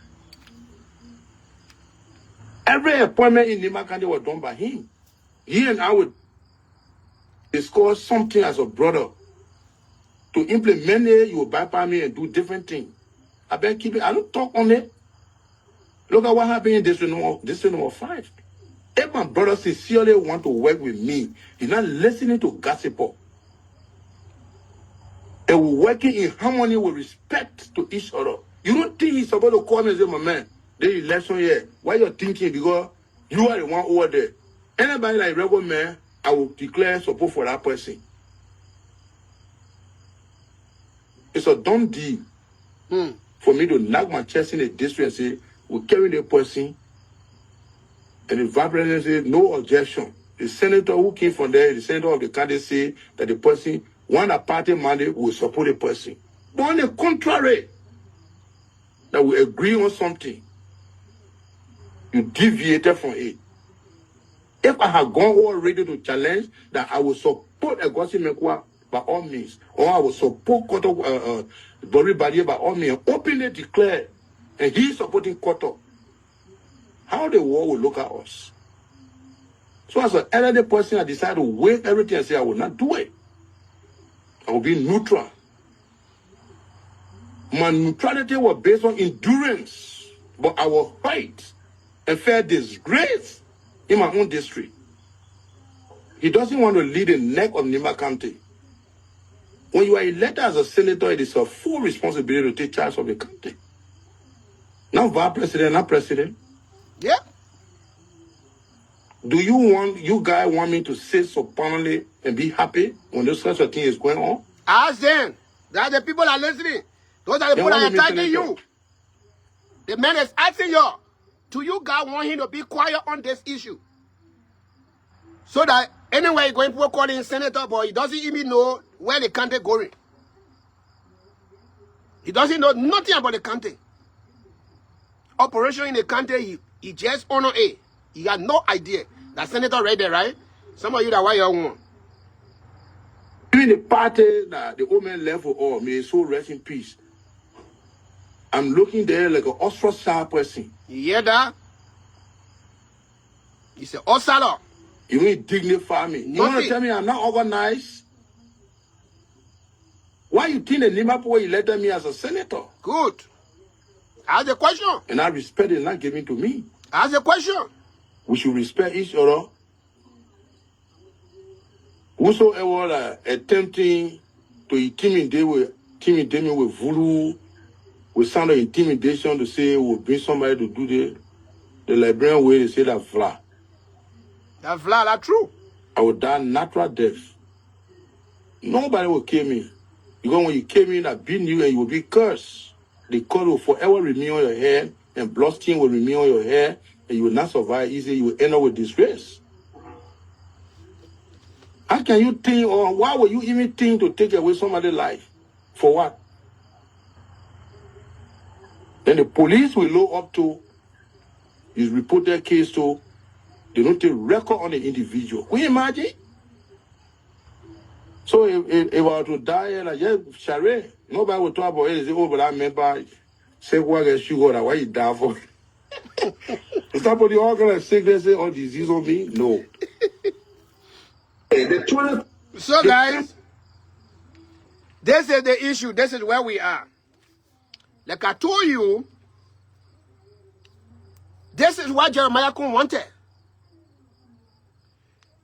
Every appointment in Nima County was done by him. He and I would discuss something as a brother. To implement it, you will bypass me and do different things. I better keep it. I don't talk on it. Look at what happened in district number 5. If my brother sincerely want to work with me, he's not listening to gossip. And we're working in harmony with respect to each other. You don't think he's supposed to call me and say, my man, the election here, why you're thinking? Because you are the one over there. Anybody like rebel man, I will declare support for that person. It's a done deal for me to knock my chest in the district and say, we're carrying the person. And the vice president said, no objection. The senator who came from there, the senator of the county said that the person, one a party mandate will support the person. But on the contrary, that we agree on something, you deviated from it. If I had gone already to challenge that I will support a Gossip Mekwa by all means, or I will support Koto Bori Badi by all means, openly declare, and he is supporting Koto, how the world will look at us. So as an elderly person, I decided to wait everything and say I will not do it. I will be neutral. My neutrality was based on endurance, but I will fight and fear disgrace in my own district. He doesn't want to lead the neck of Nima County. When you are elected as a senator, it is a full responsibility to take charge of the country. Not vice president, not president. Yeah. Do you guys want me to sit supinely and be happy when this such a thing is going on? Ask them. That's the people that are listening. Those are the people that are attacking you. The man is asking you, do you guys want him to be quiet on this issue? So that anyway, going to call him senator, but he doesn't even know where the country going. He doesn't know nothing about the country. Operation in the country, he just honor it. He got no idea. That senator right there, right? Some of you that why you want. Even the party that the old man left for all, may his soul rest in peace. I'm looking there like an ostracized person. You hear that? He said, Osalo. You mean dignify me? You want to tell me I'm not organized? Why you think the Nima people elected me as a senator? Good. Ask the question. And I respect it not given to me. Ask the question. We should respect each other. Whosoever attempting to intimidate me with voodoo, with sound of intimidation to say we'll bring somebody to do the Liberian way, they say that fly. That fly, that's true. I will die natural death. Nobody will kill me. Because when you kill me, I beat you and you will be cursed. The curse will forever remain on your head, and blood stain will remain on your hair, and you will not survive easily. You will end up with disgrace. How can you think, or why would you even think to take away somebody's life? For what? Then the police will look up to, you report their case to, they don't take record on the individual. Can you imagine? So if I were to die, like, yeah, Share, nobody will talk about it. They say, oh, but I remember, say, what gets you got, why you die for? Is that what the all kind of sickness say, or disease on me? No. So, guys, this is the issue. This is where we are. Like I told you, this is what Jeremiah Koung wanted.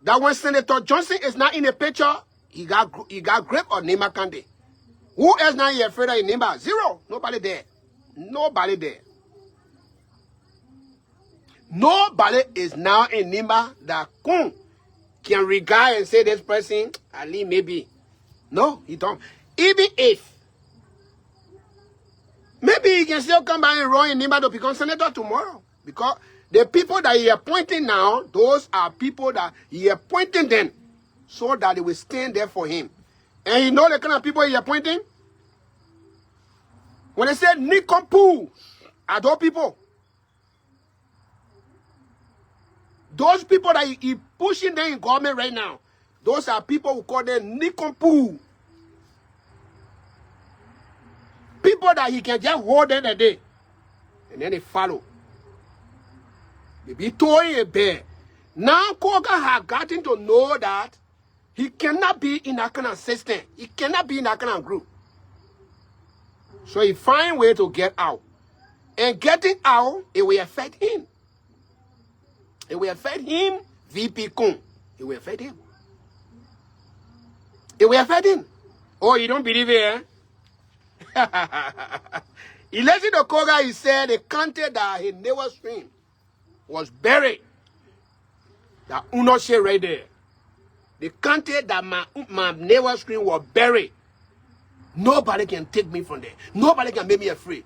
That when Senator Johnson is not in the picture, he got grip on Nima County. Who else now here afraid of Nima? Zero. Nobody there. Nobody there. Nobody is now in Nima that Koung can regard and say this person, Ali maybe. No, he don't. Even if, maybe he can still come back and run in Nima to become senator tomorrow. Because The people that he appointing now, those are people that he appointing them so that they will stand there for him. And you know the kind of people he appointing? When they say nincompoop, are those people? Those people that he pushing them in government right now, those are people who call them nincompoop. People that he can just hold them a day. And then they follow. They be towing a bear. Now Kogar has gotten to know that he cannot be in that kind of system. He cannot be in that kind of group. So he find a way to get out. And getting out, it will affect him. It will affect him, VP Koung. It will affect him. It will affect him. Oh, you don't believe it, eh? He listened to Kogar, he said the country that he never swim was buried. That Unoshe right there. The country that my neighbor screen was buried. Nobody can take me from there. Nobody can make me afraid.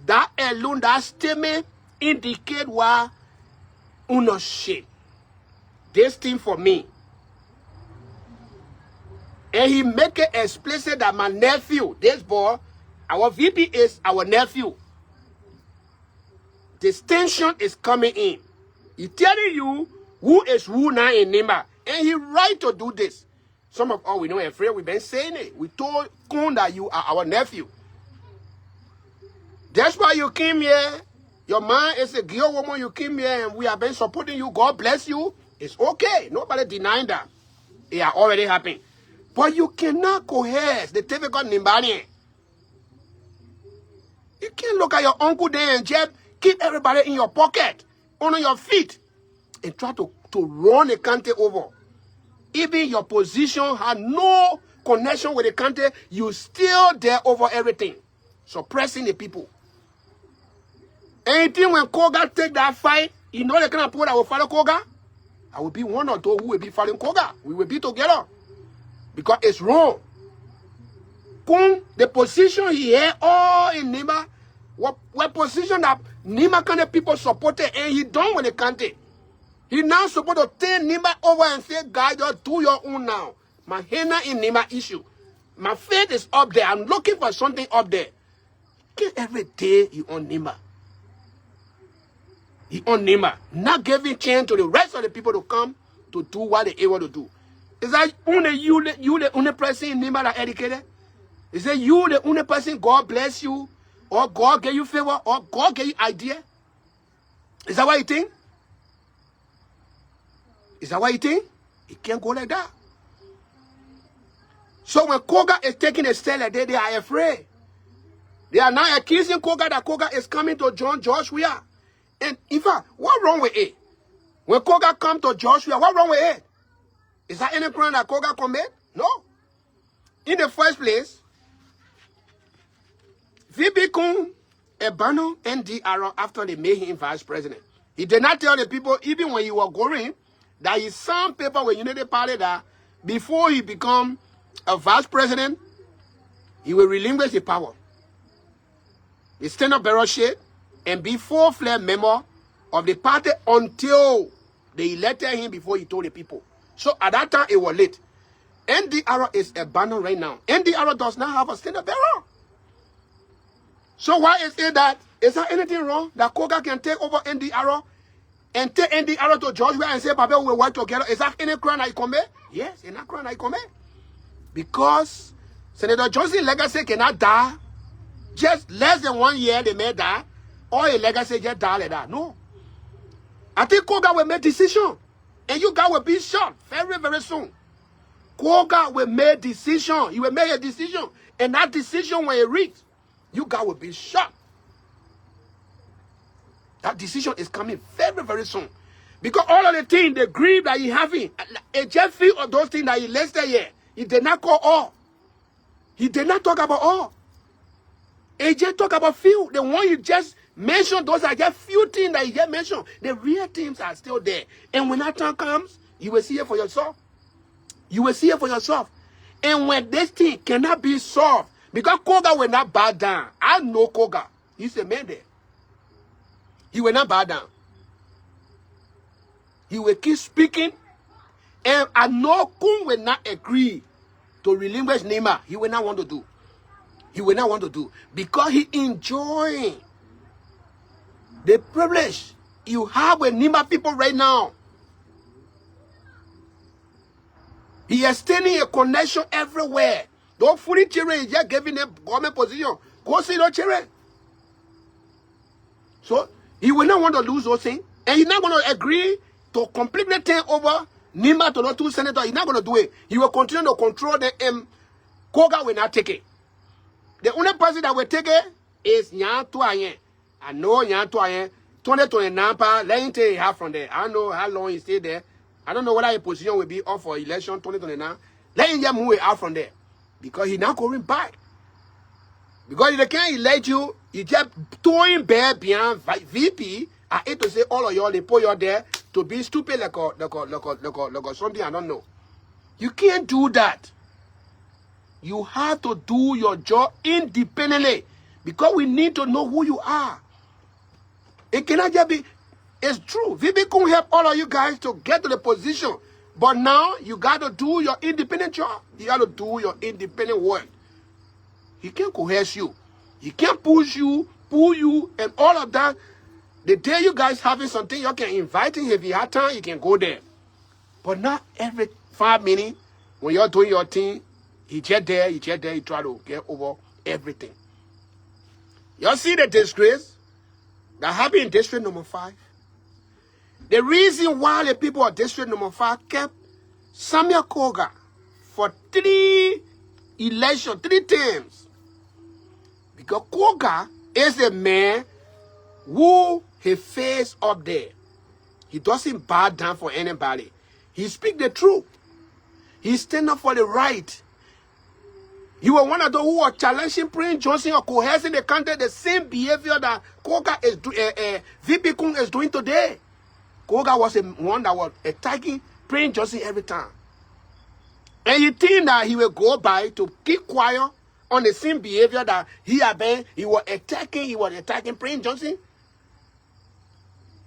That alone, that statement indicate why Unoshe. This thing for me. And he make it explicit that my nephew, this boy, our VP is our nephew. Distinction is coming in. He telling you who is who now in Nima. And he right to do this. Some of us, we know afraid, we've been saying it. We told Koung that you are our nephew. That's why you came here. Your man is a girl woman, you came here and we have been supporting you. God bless you. It's okay. Nobody denying that. It has already happened. But you cannot coerce the typical Nimbani. You can't look at your uncle there and just keep everybody in your pocket, on your feet, and try to run the country over. Even your position had no connection with the country, you still there over everything, suppressing the people. Anything when Kogar take that fight, you know the kind of people that will follow Kogar? I will be one or two who will be following Kogar. We will be together. Because it's wrong. Koung, the position he had all in Nima, what position that Nima kind of people supported, and he done with the country. He now supposed to take Nima over and say, God, just do your own now. My henna in Nima issue. My faith is up there. I'm looking for something up there. Every day he on Nima. He on Nima. Not giving chance to the rest of the people to come to do what they able to do. Is that only you the only person in Nima that educated? Is that you the only person God bless you? Or God gave you favor? Or God gave you idea? Is that what you think? Is that what you think? It can't go like that. So when Kogar is taking a step like that, they are afraid. They are now accusing Kogar that Kogar is coming to join Joshua. And in fact, what's wrong with it? When Kogar come to Joshua, what's wrong with it? Is that any crime that Kogar commit? No. In the first place, VP Koung abandoned NDR after they made him vice president. He did not tell the people, even when he was going, that he signed paper with Unity Party that before he become a vice president, he will relinquish the power. He stand up barrel shit and be full-fledged member of the party until they elected him before he told the people. So at that time, it was late. NDR is abandoned right now. NDR does not have a stand-up barrel. So why is it that, is there anything wrong that Kogar can take over NDR and take NDR to Joshua and say, Papa, we will work together? Is that any crime I commit? Yes, it's not crime I commit. Because Senator Johnson's legacy cannot die. Just less than 1 year, they may die. Or a legacy just die like that. No. I think Kogar will make decision. And you guys will be shot very, very soon. Kogar will make decision. He will make a decision. And that decision, when it reaches, you guys will be shot. That decision is coming very, very soon. Because all of the things, the grief that he having, and just few of those things that he listed here, he did not call all. He did not talk about all. He just talk about few. The one you just mentioned, those are just few things that he just mentioned. The real things are still there. And when that time comes, you will see it for yourself. You will see it for yourself. And when this thing cannot be solved, because Kogar will not bow down. I know Kogar. He's a man there. He will not bow down. He will keep speaking. And I know Koung will not agree to relinquish Nima. He will not want to do. He will not want to do. Because he enjoying the privilege you have with Nima people right now. He is extending a connection everywhere. Don't fully children is just giving them government position. Go see those children. So he will not want to lose those things. And he's not going to agree to completely turn over Nima to the two senators. He's not going to do it. He will continue to control them. Kogar will not take it. The only person that will take it is Nyan Tuayen. I know Nyan Tuayen. 2029, let him take half from there. I don't know how long he stayed there. I don't know whether his position will be up for election 2029. Let him just move it out from there. Because he's not going back. Because if they can't elect you, you just throwing back behind VP. I hate to say all of y'all, they put you there to be stupid like something I don't know. You can't do that. You have to do your job independently. Because we need to know who you are. It cannot just be, it's true. VP Koung help all of you guys to get to the position. But now, you got to do your independent job. You got to do your independent work. He can't coerce you. He can't push you, pull you, and all of that. The day you guys having something, you can invite him. If he has time, he can go there. But not every 5 minutes, when you're doing your thing, he just there, he try to get over everything. Y'all see the disgrace that happened in District Number 5? The reason why the people of District Number 5 kept Samuel Kogar for 3 terms. Because Kogar is a man who he face up there. He doesn't bow down for anybody. He speak the truth. He stand up for the right. He was one of those who were challenging Prince Johnson or coercing the country, the same behavior that Kogar is VP Koung is doing today. Kogar was the one that was attacking Prince Johnson every time. And you think that he will go by to keep quiet on the same behavior that he was attacking Prince Johnson?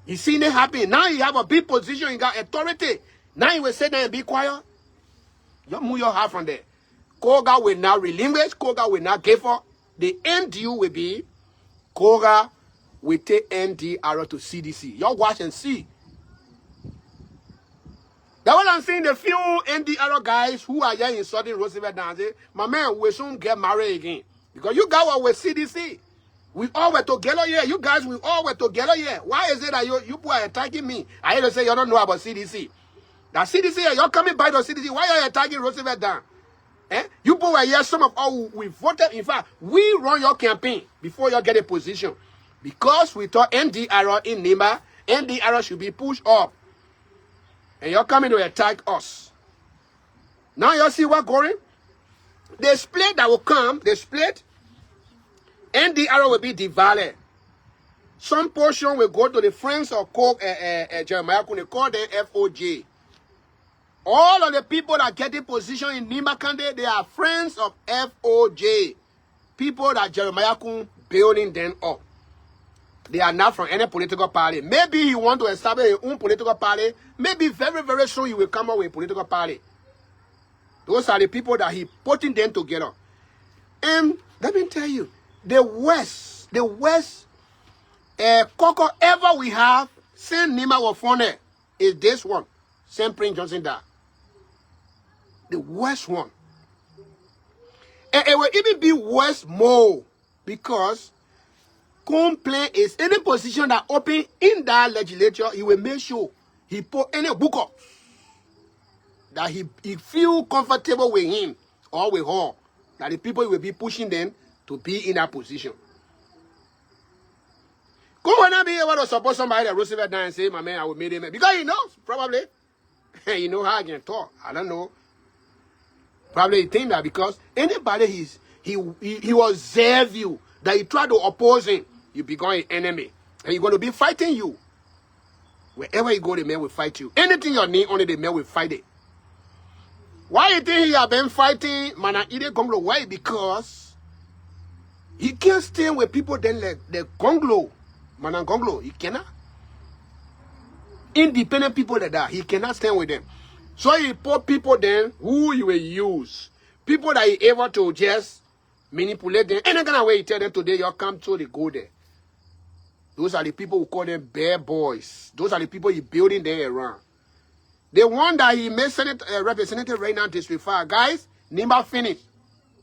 You seen it happen. Now you have a big position, you got authority. Now you will sit there and be quiet. You move your heart from there. Kogar will not relinquish. Kogar will not give up. The end deal will be Kogar will take NDR to CDC. Y'all watch and see. That's what I'm saying. The few NDR guys who are here insulting Roosevelt Dahn, my man will soon get married again. Because you guys were with CDC. We all were together here. You guys, we all were together here. Why is it that you people are attacking me? I hear to say you don't know about CDC. That CDC, you're coming by the CDC. Why are you attacking Roosevelt Dahn? You people were here, some of all we voted. In fact, we run your campaign before you get a position. Because we thought NDR in Nima, NDR should be pushed up. And you're coming to attack us. Now you see what's going? The split that will come, the split, NDR will be divided. Some portion will go to the friends of Jeremiah Koung. They call them FOJ. All of the people that get in position in Nima County, they are friends of FOJ. People that Jeremiah Koung building them up. They are not from any political party. Maybe he want to establish his own political party. Maybe very, very soon he will come up with a political party. Those are the people that he putting them together. And let me tell you, the West, cocoa ever we have, since Nima was founded, is this one. St. Prince Johnson Dahn. The West one. And it will even be worse more because complaint is any position that open in that legislature, he will make sure he put any book up that he feel comfortable with him or with her, that the people will be pushing them to be in that position. Koung will not be able to support somebody that Roosevelt Dahn and say, my man, I will meet him. Because he knows, probably. He know how I can talk. I don't know. Probably he think that because anybody he will observe you, that you try to oppose him, you become an enemy. And he's going to be fighting you. Wherever you go, the man will fight you. Anything you need, only the man will fight it. Why you think he have been fighting Mana Ide Gonglo? Why? Because he can't stand with people then like the Gonglo. Mana Gonglo, he cannot. independent people like that, he cannot stand with them. So he put people then who he will use. People that he able to just manipulate them. Any kind of way he tell them today, you come to they go there. Those are the people who call them bad boys. Those are the people he building there around. The one that he made representative right now, District 5. Guys, Nimba finished.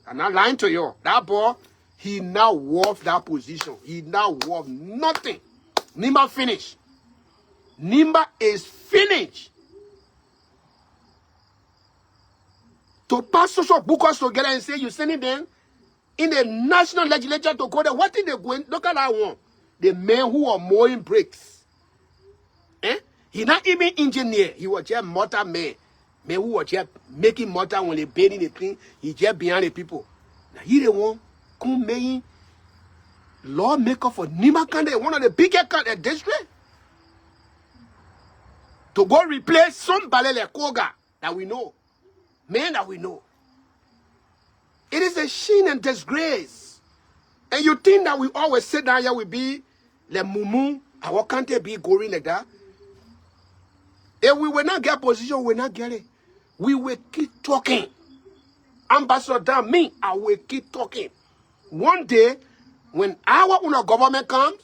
I'm not lying to you. That boy, he now worth that position. He now worth nothing. Nimba finished. Nimba is finished. To pass social bookers together and say you're sending them in the national legislature to go there. What did they go in? Look at that one. The men who are mowing bricks. Eh? He not even engineer. He was just mortar man. Men who was just making mortar when they building the thing. He just behind the people. Now he the one come making lawmaker for Nimba County, one of the biggest county district. To go replace somebody like Kogar that we know. Men that we know. It is a shame and disgrace. And you think that we always sit down here, we be like mumu, our country be going like that. If we will not get position, we will not get it. We will keep talking. Ambassador Dahn, me, I will keep talking. One day, when our own government comes,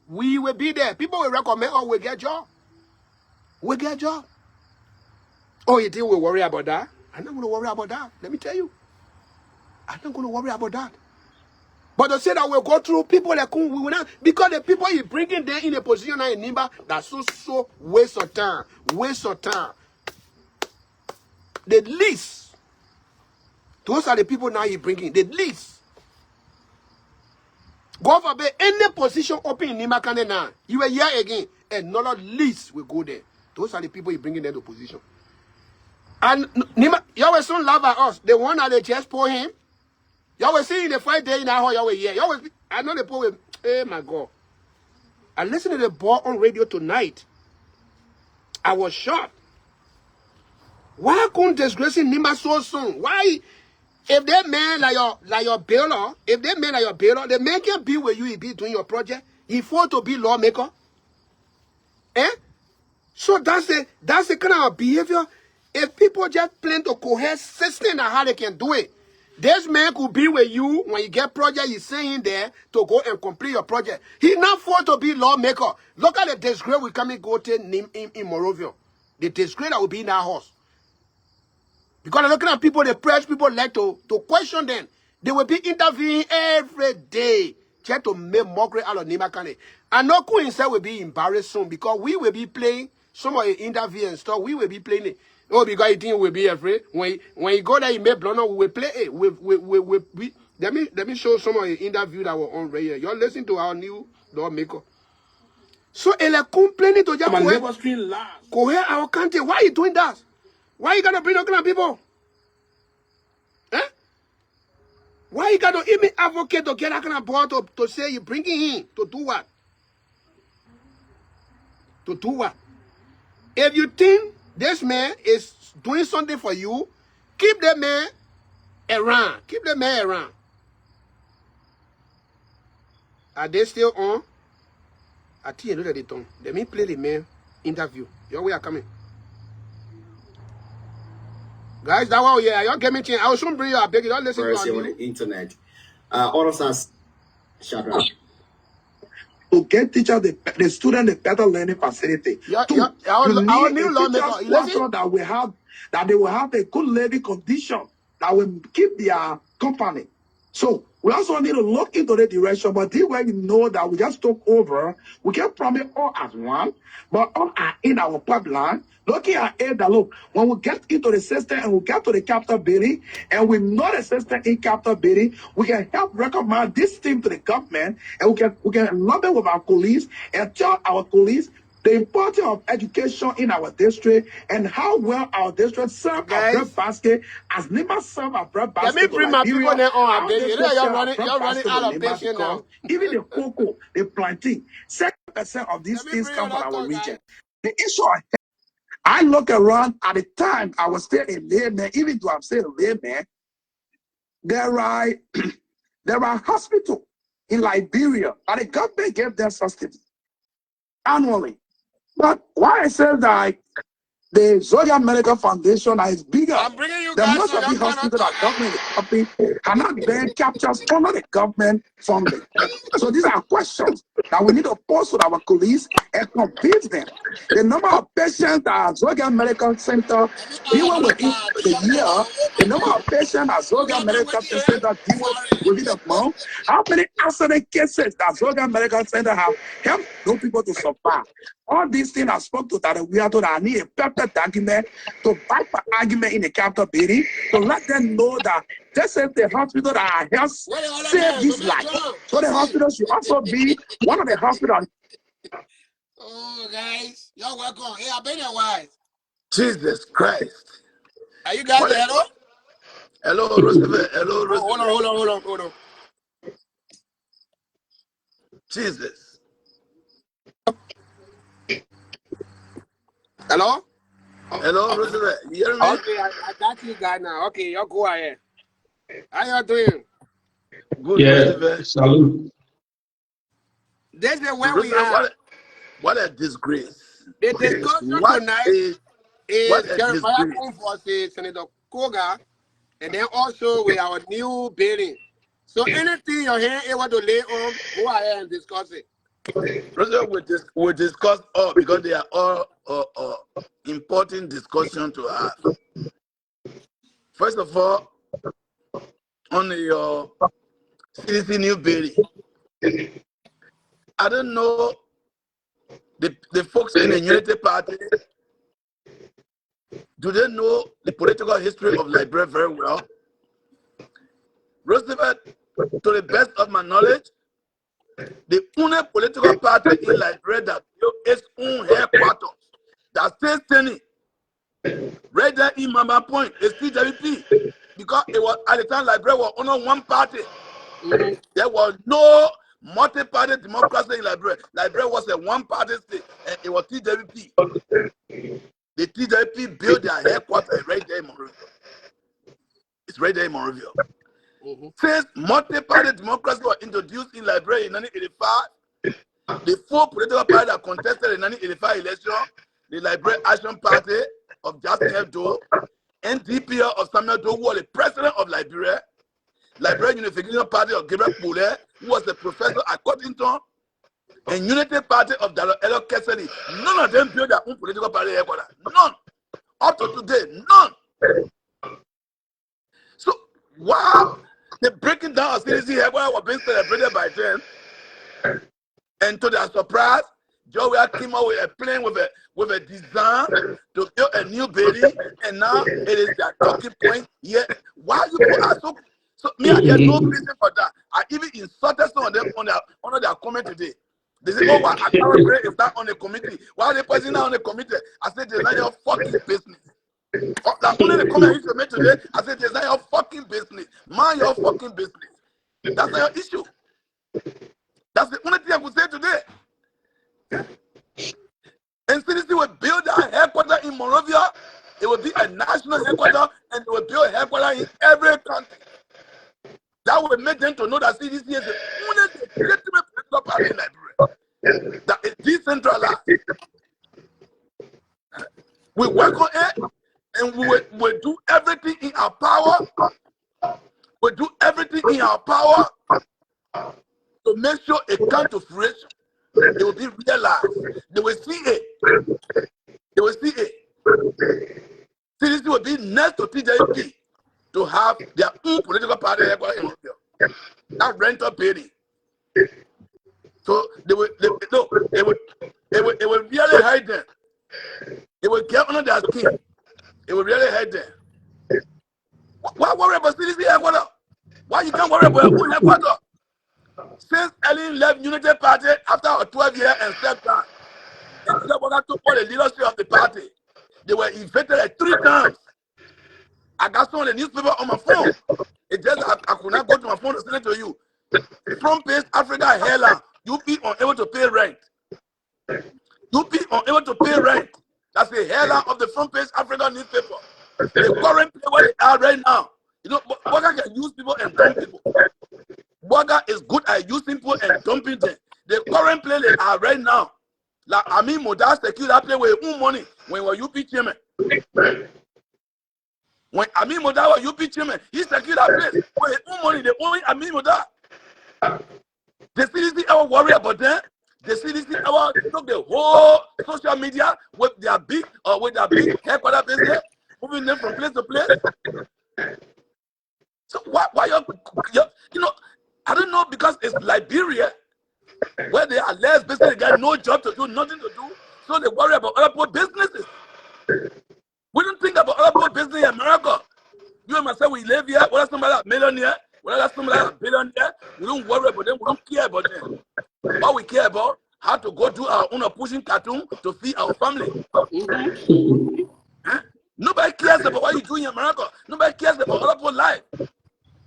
we will be there. People will recommend, oh, we get job. We get job. Oh, you think we worry about that? I'm not going to worry about that. Let me tell you. I'm not going to worry about that. But to say that we'll go through people like we will not, because the people you bringing them in a position now in Nimba, that's so waste of time. Waste of time. The least. Those are the people now you bringing. The least. Go for any position open in Nimba County now. You will hear again. Another least will go there. Those are the people you bringing them to position. And Nimba, you always soon laugh at us. The one that they just pour him. You always see in the 5 days in that hall, you always hear. You always, I know the poor will, oh my God. I listened to the boy on radio tonight. I was shocked. Why couldn't disgracing Nimba so soon? Why? If that man like your bailiff, if that man like your bailiff, the man can be where you be doing your project. He fought to be lawmaker. Eh? So that's the kind of behavior. If people just plan to cohere system and how they can do it, this man could be with you when you get project, he's saying there to go and complete your project. He not fought to be lawmaker. Look at the disgrace we come and go to in Morovia. The disgrace that will be in our house. Because looking at people, the press people like to question them. They will be interviewing every day just to make mockery out of Nimba County. And no cool himself will be embarrassed soon because we will be playing some of the interview and stuff. We will be playing it. Oh, because you think we'll be afraid. When you go there, you make blunder, we will play it. Let me show some of the interview that were on right here. You're listening to our new lawmaker. So, elle est complaining to just cohere our country. Why are you doing that? Why you gotta bring those kind of people? Eh? Why you gotta even advocate to get that kind of boy to say you bringing him to do what? To do what? If you think this man is doing something for you, keep the man around. Keep the man around. Are they still on? I think you know that they don't. Let me play the man interview. Your way are coming. Guys, that one, yeah, y'all get me chance. I will soon bring you. I beg you, don't listen to on the internet. All of us, shut up. To get teachers, the student, the better learning facility. Our new lawmaker, that they will have a good living condition that will keep their company. So we also need to look into the direction, but this way we know that we just took over. We can promise all as one, but all are in our pipeline. Looking at it, that look, when we get into the system and we get to the capital building, and we know the system in capital building, we can help recommend this team to the government, and we can lobby with our police and tell our police the importance of education in our district and how well our district serve our bread basket as Nimba serve our bread basket. Let me bring my people there on. You're running out of patience now. Even the cocoa, the plantain, 7% of these things come from our region. The issue I look around at the time I was still in layman, even though I'm still a layman, there are hospitals in Liberia and the government gave them subsidy annually. But why I say that the Zodiac Medical Foundation is bigger. I'm bringing you The guys most so of y'all the cannot hospitals that talk. government is helping are not being captured under the government funding. So these are questions that we need to pose to our colleagues and convince them. The number of patients that Zodiac Medical Center dealing with in the year, the number of patients that Zodiac Medical Center deal with the month, how many accident cases that Zodiac Medical Center have helped those people to survive. All these things I spoke to that we are told I need a perfect document to back my argument in the capital building to let them know that this is the hospital that has saved this life. So the hospital should also be one of the hospitals. Oh, guys, you're welcome. Hey, I've been your wife. Jesus Christ. Are you guys there? Hello? Hello, Roosevelt. Hello, Oh, Roosevelt. hold on. Jesus. Hello? Hello, Roosevelt. You hear me? Okay, I got you guys now. Okay, y'all go ahead. How y'all doing? Good, Yeah, Roosevelt. salute. This is where we Roosevelt, are. what a disgrace. The discussion What tonight a is Jeremiah disgrace. Koung versus Senator Kogar, and then also with our new bidding. So anything you're here able to lay on, go ahead and discuss it. Roosevelt will discuss all because they are all important discussion to have. First of all, on your CDC new bidding, I don't know the folks in the Unity Party. Do they know the political history of Liberia very well? Roosevelt, to the best of my knowledge, the only political party in Liberia that built its own headquarters that stays standing right there in Mama Point is CWP. Because it was at the time Liberia was only one party. There was no multi-party democracy in Liberia. Liberia was a one-party state, and it was TWP. The TWP built their headquarters right there in Monrovia. It's right there in Monrovia. Since multi-party democracy was introduced in Liberia in 1985, the four political parties that contested in 1985 election, the Liberia Action Party of Justin Hebdo, NDPL of Samuel Kogar, who was the president of Liberia, Liberia Unification Party of Gabriel Pule, who was a professor at Cottington, and Unity Party of Elo Keseli. None of them built their own political party headquarters. None. Up to today, none. So while the breaking down of CDC headquarters was being celebrated by them, and to their surprise, Joey came out with a plan with a design to build a new building, and now it is their talking point. Yet, why you people are so me? I get no reason for that. I even insulted some of them on their comment today. They say, "Oh, why Akara Gray is not on the committee? Why are they person not on the committee?" I said, "It's not your fucking business." That only the comment you should make today. I said, "It's not your fucking business. Mind your fucking business. That's not your issue." That's the only thing I could say today. And CDC will build a headquarters in Monrovia. It will be a national headquarters, and it will build a headquarters in every country. That will make them to know that CDC is the only legitimate political party in Liberia that is decentralized. We work on it, and we will do everything in our power. We'll do everything in our power to make sure it comes to fruition. It will be realized. They will see it. They will see it. CDC will be next to TJP to have their own political party in Monrovia. That rental building. So they will really hide them. It will get under their skin. It will really hide them. Why worry about CDC headquarters? Why you can't worry about your own headquarters? Since Ellen left Unity Party after 12 years and stepped down, and Kogar took all the leadership of the party, they were invaded like 3 times. I got some of the newspaper on my phone. It just I could not go to my phone to send it to you. Front page Africa Airlines, you be unable to pay rent. You be unable to pay rent. That's the headline of the front page Africa newspaper. The current play where they are right now. You know, Kogar can use people and dump people. Kogar is good at using people and dumping them. The current play they are right now. Like I mean, Moda secure that place with money when we UP chairman. When I mean Moda was UP chairman, he secured that place with money. They only I mean Moda. The CDC ever worry about them. The CDC ever took the whole social media with their big headquarters business, moving them from place to place. So why you know, I don't know, because it's Liberia where they are less business, they got no job to do, nothing to do. So they worry about other people's businesses. We don't think about other people's business in America. You and myself, we live here, whether somebody a millionaire, whether somebody a billionaire, we don't worry about them, we don't care about them. All we care about, how to go do our own pushing cartoon to feed our family. Huh? Nobody cares about what you do in America. Nobody cares about other people's life.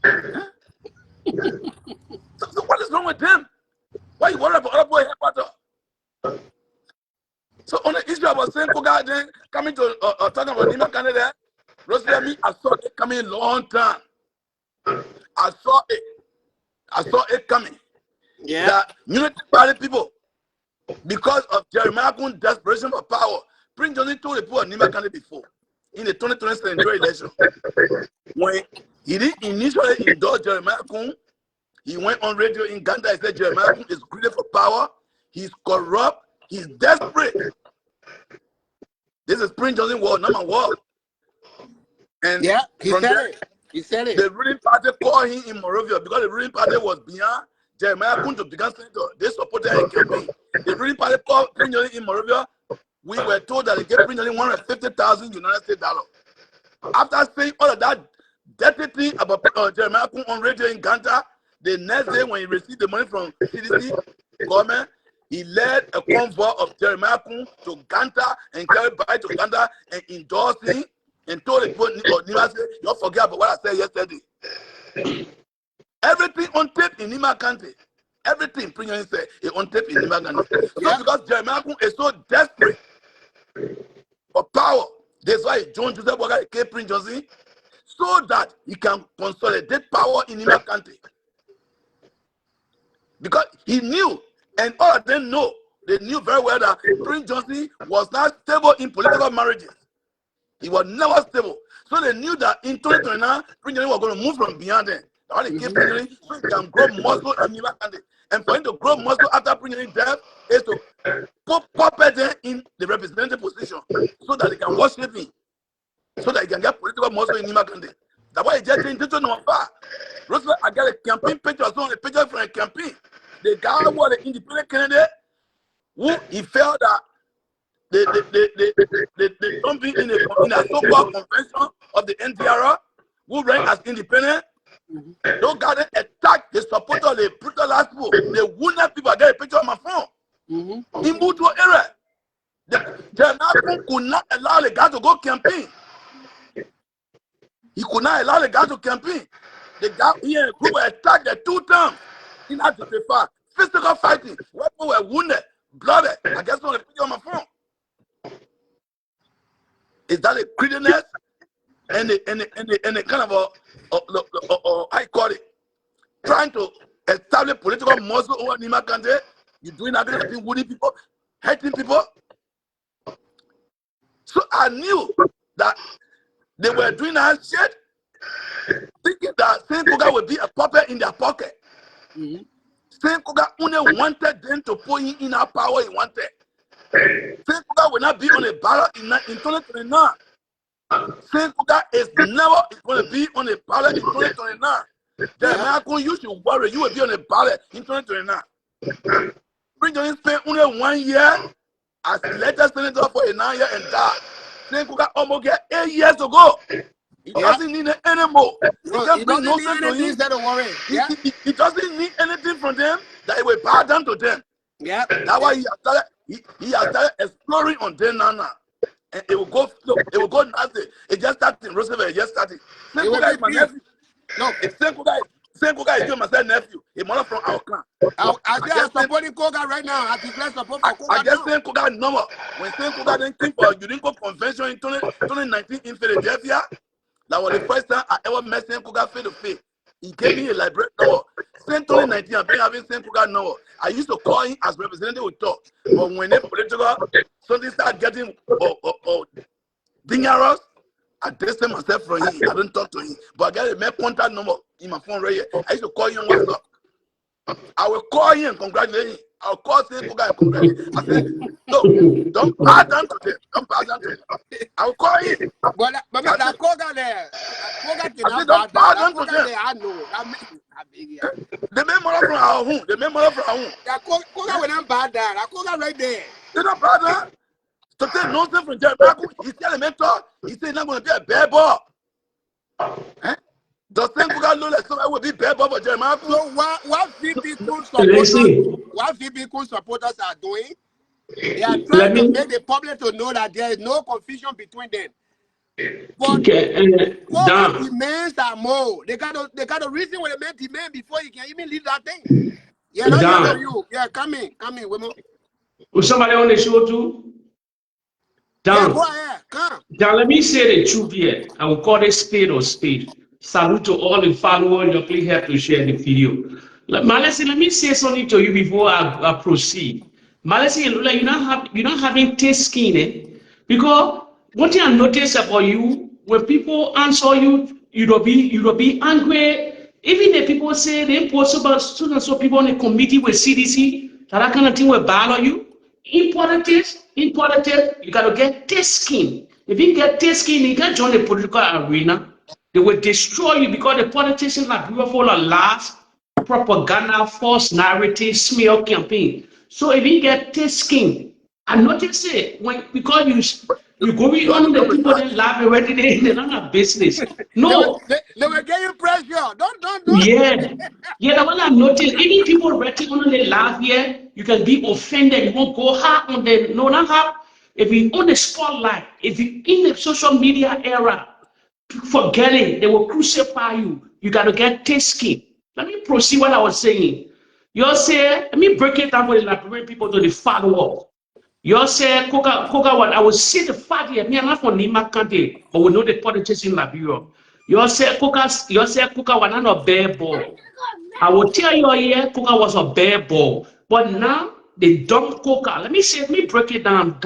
Huh? So what is wrong with them? Why you worry about other people's headquarters? So on the issue about saying Kogar then coming to talking about Nima Canada, Roosevelt, I saw it coming long time. I saw it coming. Yeah. That Unity Party people, because of Jeremiah Koung's desperation for power, Prince Johnson told the people of Nima Canada before in the 2020 senatorial election. When he didn't initially endorse Jeremiah Koung, he went on radio in Uganda and said Jeremiah Koung is greedy for power, he's corrupt, he's desperate. This is Prince Johnson word, not my word. And Yeah, he from said there, it. He said it. the ruling party called him in Moravia because the ruling party was behind Jeremiah Koung to become senator. They supported a campaign. The ruling party called Prince Johnson in Moravia. We were told that they gave Prince Johnson $150,000 United States dollars. After saying all of that dirty thing about Jeremiah Koung on radio in Uganda, the next day when he received the money from CDC government, he led a convoy of Jeremiah Koung to Uganda and carried back to Uganda and endorsed him and told the people of Nima, you forget about what I said yesterday. Everything on tape in Nima County. Everything Prince Johnson said is on tape in Nima County. So because Jeremiah Koung is so desperate for power, that's why John Joseph Kogar came Prince Johnson, so that he can consolidate power in Nima County. Because he knew, and all of them know, they knew very well that Prince Johnson was not stable in political marriages. He was never stable. So they knew that in 2029, Prince Johnson was going to move from beyond them. All they keep Prince Johnson so he can grow muscle in Nima County. And for him to grow muscle after Prince Johnson's death is to pop them in the representative position so that they can worship him. So that he can get political muscle in Nima County. That's why he just changed to number 5. Roosevelt, I got a campaign picture, so a picture from a campaign. The guy was an independent candidate who he felt that the something in a so-called convention of the NDR who ran as independent. Those guys attacked the supporters, they brutalized people, they wounded people. I got a picture on my phone. In Butu area, Jeremiah Koung could not allow the guy to go campaign. He could not allow the guy to campaign. The guy here group were attacked the 2 times in RDTV. Physical fighting, where people were wounded, blooded. I guess on the picture on my phone. Is that a greediness and a kind of I call it trying to establish political muscle over Nima County? You doing that kind of thing, wounding people, hurting people. So I knew that they were doing that shit, thinking that Saint Kogar would be a puppet in their pocket. Saint Kogar only wanted them to put him in our power he wanted. Saint Kogar will not be on a ballot in 2029. Saint Kogar is never going to be on a ballot in 2029. Jeremiah Koung, you should worry, you will be on a ballot in 2029. Prince Johnson spent only 1 year as elected senator for a 9-year and died. Saint Kogar almost get 8 years to go. He doesn't need it anymore. He doesn't need anything from them that it will bow down to them. Yeah. That's why he has started exploring on them now. And it will go, look, it will go nasty. It just started in Roosevelt, it just started. Saint Kogar is my nephew. No, if Saint Kogar is doing my nephew, a mother from our clan. I am supporting Kogar right now. I declare support for Kogar. I just Saint Kogar number. When Saint Kogar didn't keep for Udinko convention in 2019 in Philadelphia, that was the first time I ever met Saint Kogar face to face. He gave me a library number. Since 2019, I've been having Senator Kogar number. I used to call him as representative with talk. But when the political something start getting dangerous, I distance myself from him. I don't talk to him. But I got a contact number in my phone right here. I used to call him on WhatsApp. I will call him and congratulate him. I'll call Senator Kogar and congratulate him. I said, look, don't bow down to them. Don't bow down to them. I will call him. But Mr. Kogar there, Kogar don't bow down to them. I know. They make money from our home. They make money from our home. Kogar will not bow down. Kogar right there. They don't bow down. To take nonsense from Jeremiah, he's telling mentor, he said he's not going to be a bad boy. Eh? Does Senator Kogar know that somebody will be bad boy for Jeremiah? So what VP Koung supporters are doing, they are trying to make the public to know that there is no confusion between them. But Kogar demands are more. They got a reason why they make demand before you can even leave that thing. Yeah, not you. Yeah, come in, Was somebody on the show too? Dahn. Yeah, go ahead, come. Dahn, let me say the truth here. I will call it spade or spade. Salute to all the followers. You please help to share the video. Malesi, let me say something to you before I proceed. Malesi, you're not having taste skin, eh? Because one thing I notice about you, when people answer you, you'll be angry. Even the people say they post about students or people on the committee with CDC, that kind of thing will bother you. In politics, you gotta get thick skin. If you get thick skin, you can't join the political arena. They will destroy you because the politicians are full of lies, propaganda, false narrative, smear campaign. So if you get thick skin, I notice it because you go on the people that laugh already, they're not a business. No. They will get you pressure. Don't. Yeah, the one I noticed, even people writing on the laugh here, you can be offended, you won't go hard on them. No, not hard. If you on the spotlight, if you in the social media era, forgetting, they will crucify you. You got to get thick skin. Let me proceed what I was saying. You say, let me break it down for the Liberian people to the follow-up. You say, Kogar, I will see the fact here. Me, I'm not from Nima Kante, but we know the politics in Liberia. You say, Kogar was not a bare ball. I will tell you here, Kogar was a bare ball. But now, they dump Kogar. Let me break it down.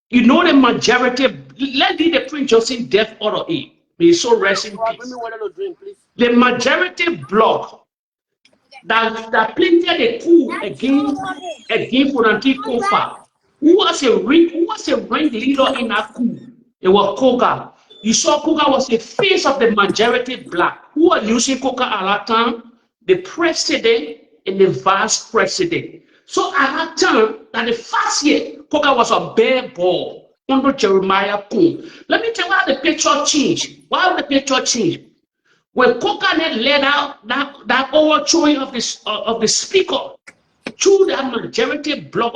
You know the majority, let me the Prince Johnson death order A. May so rest in peace. The majority block that planted a coup against Fonanti Kofa. Who was a rank leader in that coup? It was Kogar. You saw Kogar was the face of the majority black. Who are using Kogar at that time? The president and the vice president. So at that time, that the first year, Kogar was a bare ball under Jeremiah Koung. Let me tell you how the picture changed. Why the picture changed? When Kogar led out that overthrowing of the speaker through that majority block,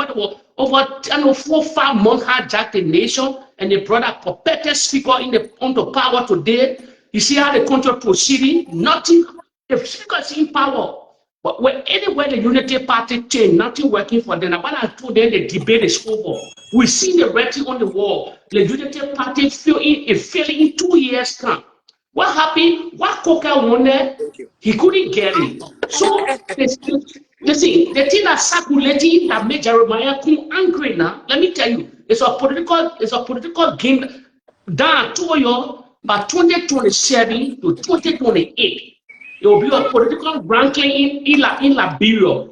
over 4-5 months hijacked the nation, and they brought a perpetual speaker onto power today. You see how the country proceeding? Nothing. The speaker is in power. But anywhere the Unity Party change, nothing working for them. About I told them the debate is over. We see the writing on the wall. The Unity Party failing in 2 years' time. What happened? What Kogar wanted, he couldn't get it. So the thing that's circulating that made Jeremiah Koung angry now, let me tell you, it's a political game. Dahn told you by 2027 to 2028. There will be a political ranking in Liberia.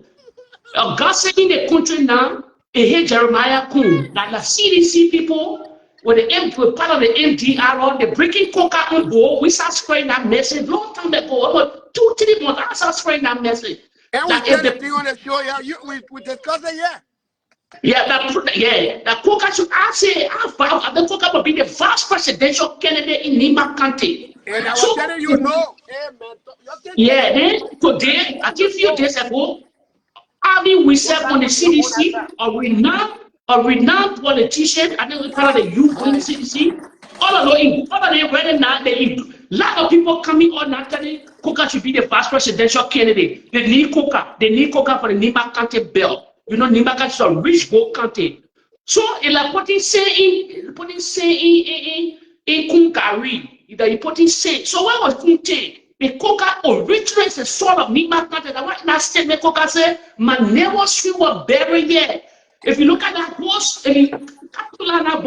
Gossiping the country now, they hate Jeremiah Koung. That the CDC people, with part of the MDR, they're breaking Kogar on board. We start spreading that message long time ago, about 2-3 months. I start spreading that message. And we said the thing on the show, we discussed it, that Kogar should, the Kogar will be the vice presidential candidate in Nima County. And I was telling you, no. Then today, I think a few days ago, Avi we said on the CDC, a renowned politician, I think we call it the youth in the CDC. All of them right now, a lot of people coming on naturally. Kogar should be the vice presidential candidate. They need Kogar for the Nima County bill. You know, Nima County is a rich gold county. So, il a putting say in Kungari. That he putting say. So, what was Kung take? The Kogar originally is a son of Nima Kante. That's why in that statement, Kogar said, my neighbor street was buried here. If you look at that horse, that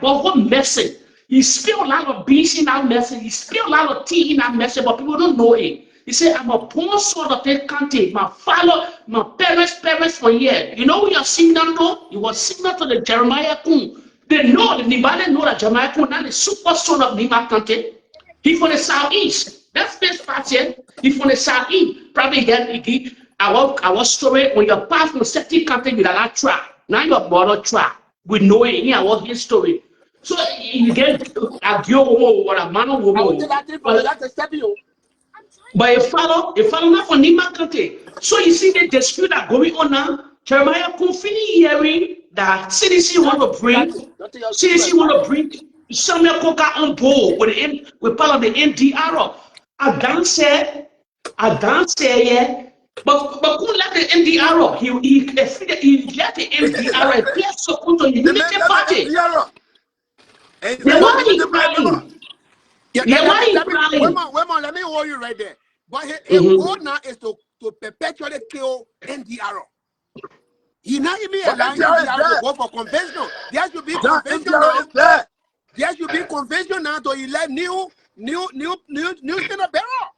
ball message. He spilled a lot of beans in that message. He spilled a lot of tea in that message, but people don't know it. He said, I'm a poor son of that country. My father, my parents from here. You know who you're singing down to? You were singing to the Jeremiah Koung. They know, anybody know that Jeremiah Koung, not the super son of Nima Kante. He from the southeast. That's this part here. He from the southeast. Probably here, our story when you're passed from certain country with a lot track. Now you're border track. We know it in our history. So you get a girl or a man or woman. But a fellow not from Nima Kante. So you see the dispute that going on now. Jeremiah Koung hearing that CDC want to bring Samuel Kogar on board with part of the NDR. Dahn said, yeah. But couldn't let the NDR. He let the NDR appear support to the Unity Party. Then why he crying? Why he crying? Wait, let me hold you right there. But his goal now is to perpetually kill NDR. He not even allowing NDR to go for convention. There should be convention now. There should be convention now to elect new Senator Barrow.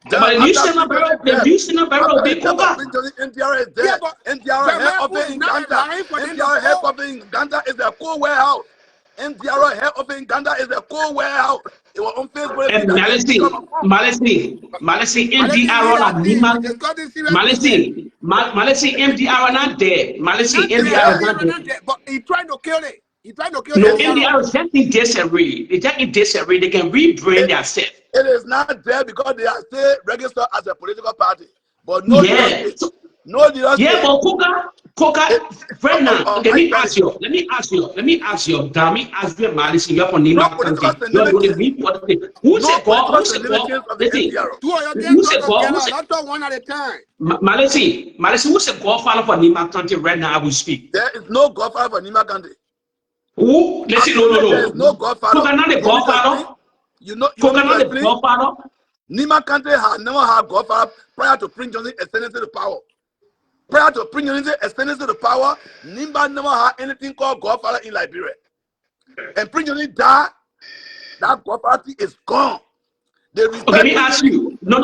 But the new Senator Barrow will be Kogar. NDR is there. NDR head office in Uganda. NDR head office in Uganda is a cool warehouse. NDR head office in Uganda is a cool warehouse. It was on Facebook. And Malesi, NDR and Nima. Malesi, NDR not there. Malesi, NDR is not there. But he trying to kill it. No, NDR is just in disarray. They just in disarray. They can rebrand themselves. It is not there because they are still registered as a political party. But no, yeah. But Kogar, right now, let me ask you, Malesi, you're from Nima Kante. You're going to be who's a God? Who's a God? One at a time. Malesi, who's a godfather for Nima Kante right now? I will speak. There is no godfather for Nima Kante. Who? Listen, no godfather. Kogar not the godfather. Kogar not the godfather. Nima Kante has never had godfather prior to Prince Johnson ascending to the power. Prior to Prince Johnson ascending to the power, Nima never had anything called godfather in Liberia. And Prince Johnson died. That godfather is gone. Okay, let me ask you. No.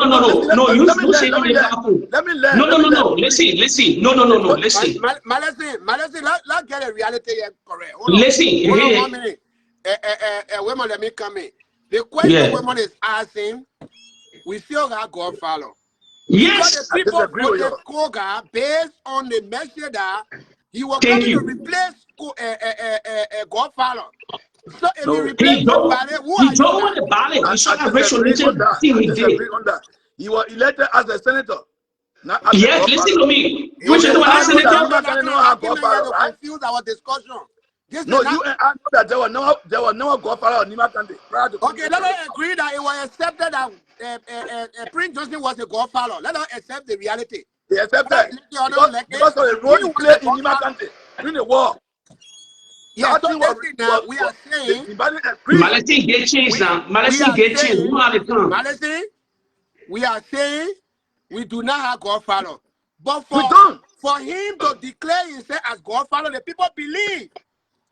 You say no. Let me learn. No. Listen. Listen. Malesi, let's get a reality here correct. Listen. Hold on 1 minute. Women, let me come in. The question women is asking, we still got Godfather. Yes. Because the people voted Kogar based on the message that he was going to replace Godfather. So if he replaced Godfather, who are you? The ballot. You saw that resolution thing he did. He was elected as a senator. Yes, listen to me. Which is what I said. Confuse our discussion. No, you and I know that there was no godfather or Nima Kante. Okay, let us agree that it was accepted that Prince Johnson was a godfather. Let us accept the reality. They accept that because of the role he played in Nima Kante during the war. Yeah, so now we are saying Malesi get changed now. Malesi get changed. You know how to come. Malesi, we are saying we do not have godfather. But for him to declare himself as godfather, the people believe.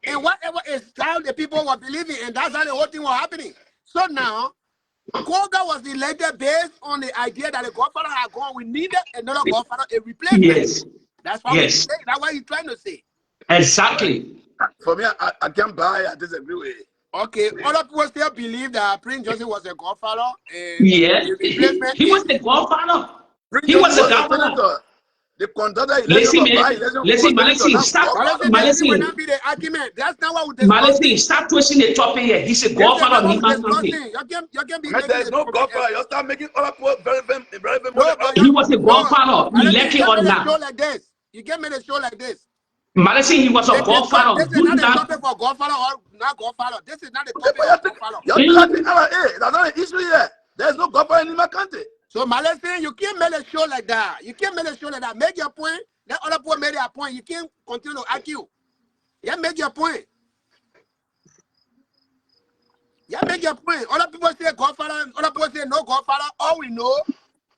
And whatever is how the people were believing, and that's how the whole thing was happening. So now, Kogar was elected based on the idea that the godfather had gone. We needed another godfather, a replacement. Yes. That's what we say. That's what he's trying to say. Exactly. For me, I can't buy. I disagree with it. Okay, other people still believe that Prince Johnson was a godfather. Yes, he was the godfather. He was a godfather. The conductor. Listen, Malesi, stop. Malesi will not be the argument. That's not what we Malesi, stop twisting the topic here. He's a godfather of Nima Kante. There is no godfather. You start making other people very. He was a godfather. We like it or not. You can't make a show like this. Malesi, he was a godfather. This is not the topic for godfather or not godfather. This is not the topic for godfather. That's not an issue here. There's no godfather in Nima Kante. So Malesi, you can't make a show like that. You can't make a show like that. Make your point. Let other people make their point. You can't continue to argue. Yeah, make your point. Yeah, make your point. Other people say godfather, other people say no godfather. All we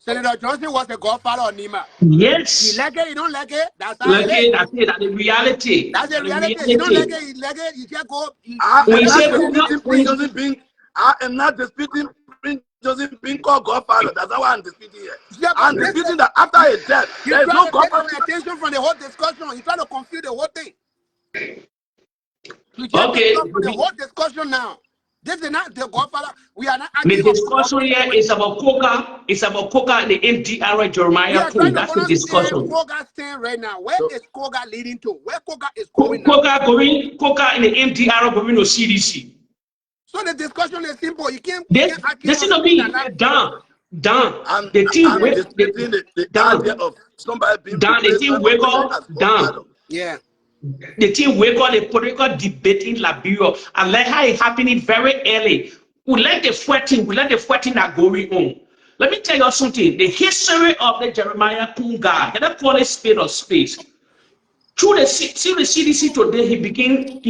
Senator Johnson was a godfather of Nima. Yes. You like it, you don't like it, that's how Like it is. that's it. That's the reality. That's the reality. You don't like it, you like it, you can't go. I When am you not say disputing Prince Joseph being. I am not disputing Prince Joseph being called Godfather. That's not what I'm disputing here. Yeah, but I'm disputing that after his death, you there is try no to take Godfather. away attention from the whole discussion. You try to confuse the whole thing. You just okay, from the whole discussion now. This is not the godfather. We are not the arguing discussion here is about Kogar. It's about Kogar and the MDR we Jeremiah are Koung. trying to That's the understand discussion. Kogar stand right now. Where is Kogar leading to? Where Kogar is going now? Kogar and the MDR going to CDC. So the discussion is simple. You can't argue This is on not things me. like that. Dahn. The team I'm disputing the idea of somebody being Dahn. The replaced team by wake president as up. Dahn. Godfather. Yeah. The team wake up the political debate in Liberia. I like how it happening very early. We like the fighting that going on. Let me tell you something. The history of the Jeremiah Kogar, can I call it spade or space? Through the CDC today, he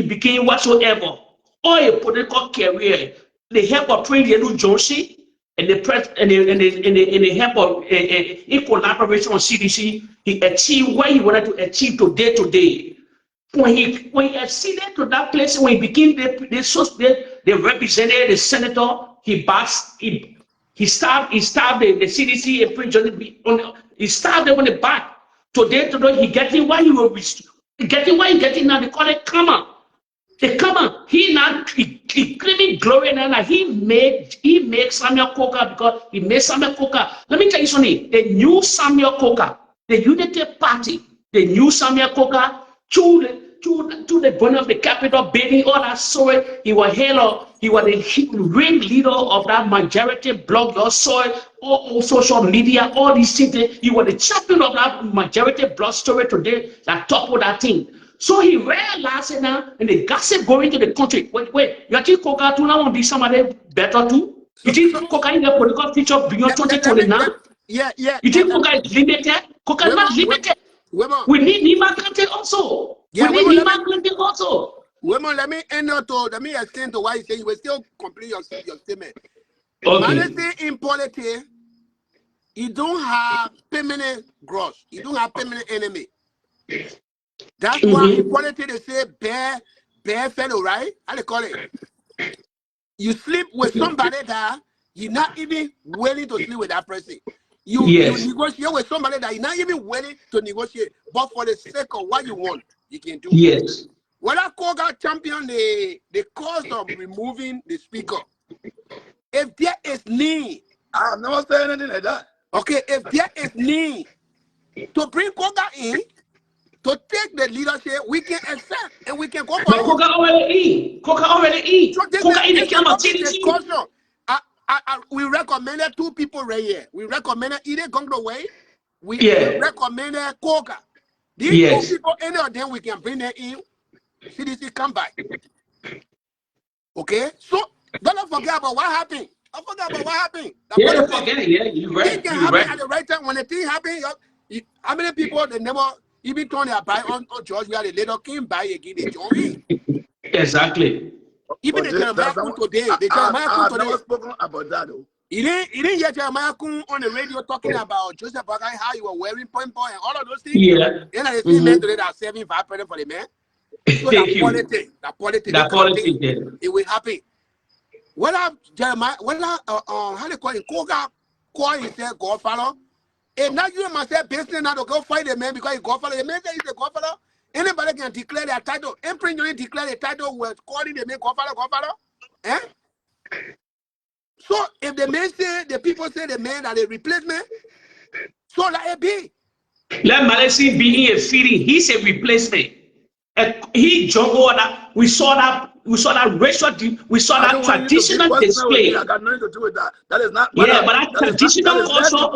became whatsoever. All a political career. The help of Trade Yellow Johnson and the press and the help of in collaboration with CDC, he achieved what he wanted to achieve today. When he acceded to that place, when he became the representative, the senator, he stabbed the CDC and he stabbed them on the back. Today, he getting what he was getting what he getting now. They call it karma. The karma. He claiming glory now. He made Samuel Kogar because he made Samuel Kogar. Let me tell you something. The new Samuel Kogar, the Unity Party, the new Samuel Kogar, to the burning of the Capitol building, all that story. He was the ring leader of that majority bloc. You saw it, all social media, all these things. He was the champion of that majority bloc story today that toppled that thing. So he realized it now, and the gossip going to the country. Wait, you think Kogar to now be somebody better too? You think Kogar in the political future beyond 2029? Yeah. You think Kogar is limited? Kogar is not limited. We need Nima Kante also. Yeah, we need Nima Kante also. Women, let me extend to why you say you will still complete your statement. Okay. Honestly, in politics, you don't have permanent grudge. You don't have permanent enemy. That's why in politics they say bear fellow, right? How they call it? You sleep with somebody that you're not even willing to sleep with that person. You negotiate with somebody that you're not even willing to negotiate, but for the sake of what you want, you can do. Yes. When I Kogar champion the cause of removing the speaker, if there is need, I have never said anything like that. Okay, if there is need to bring Kogar in, to take the leadership, we can accept and we can go for but it. Kogar already in. So this Kogar in the is camp of discussion. We recommended two people right here. We recommended either Gongdo Way. We recommended Kogar. These two people, any of them, we can bring them in. CDC come back. Okay? So, don't forget about what happened. Don't forget about what happened. Don't forget it. Yeah, you're right. It can happen at the right time. When the thing happens, how many people, they never even turn their back on George, where they later came by again, they join in. Exactly. Even the Jeremiah Koung today, the Jeremiah Koung today. I've never spoken about that though. He didn't hear Jeremiah Koung on the radio talking about Joseph Bagai, how you were wearing point and all of those things. Yeah. And they see men today that are serving vice president for the man. So that politics, it will happen. Whether Jeremiah, how they call it, Kogar, call himself Godfather. And now you must say business now to go fight the man because he's Godfather. The man says he's a Godfather. Anybody can declare their title. And Prince Johnson declare the title was calling the man Godfather. Eh? So if the man say, the people say the man are the replacement, so let it be. Let Malaysia be in a feeling. He's a replacement. He juggled that. We saw that racial. We saw that traditional display. I got nothing to do with that. That is not. But that traditional culture.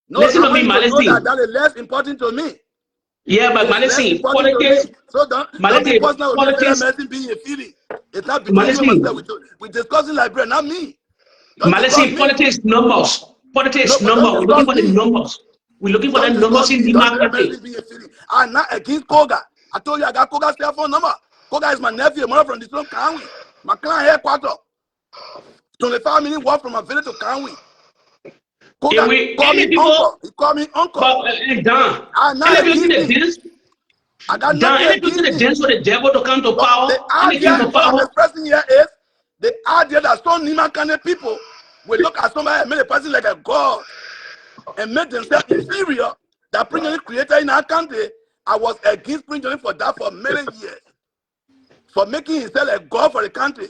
Listen to me, Malaysia. That is less important to me. Yeah, but Malaysia, politics. So don't be personal with Malaysia being a feeling. It's not because we're discussing Liberia, not me. Malaysia, politics numbers. Politics numbers. We're looking for the numbers. We're looking for the numbers in the market. I'm not against Kogar. I told you I got Kogar's telephone number. Kogar is my nephew, mother from the same Kanwi. My clan headquarters. 25 minutes walk from my village to Kanwi. Kogar call me uncle. He call me uncle. But Dahn, I'm not any person that against him. dance, I got Dahn, nothing any person against that him. dance for the devil to come to But power, the and they came idea, to what I'm power. expressing here is the idea that some Nima kind of people will look at somebody and make a person like a god and make themselves inferior. That Prince Johnny created in our country. I was against Prince Johnny for that for many years. For making himself a god for the country.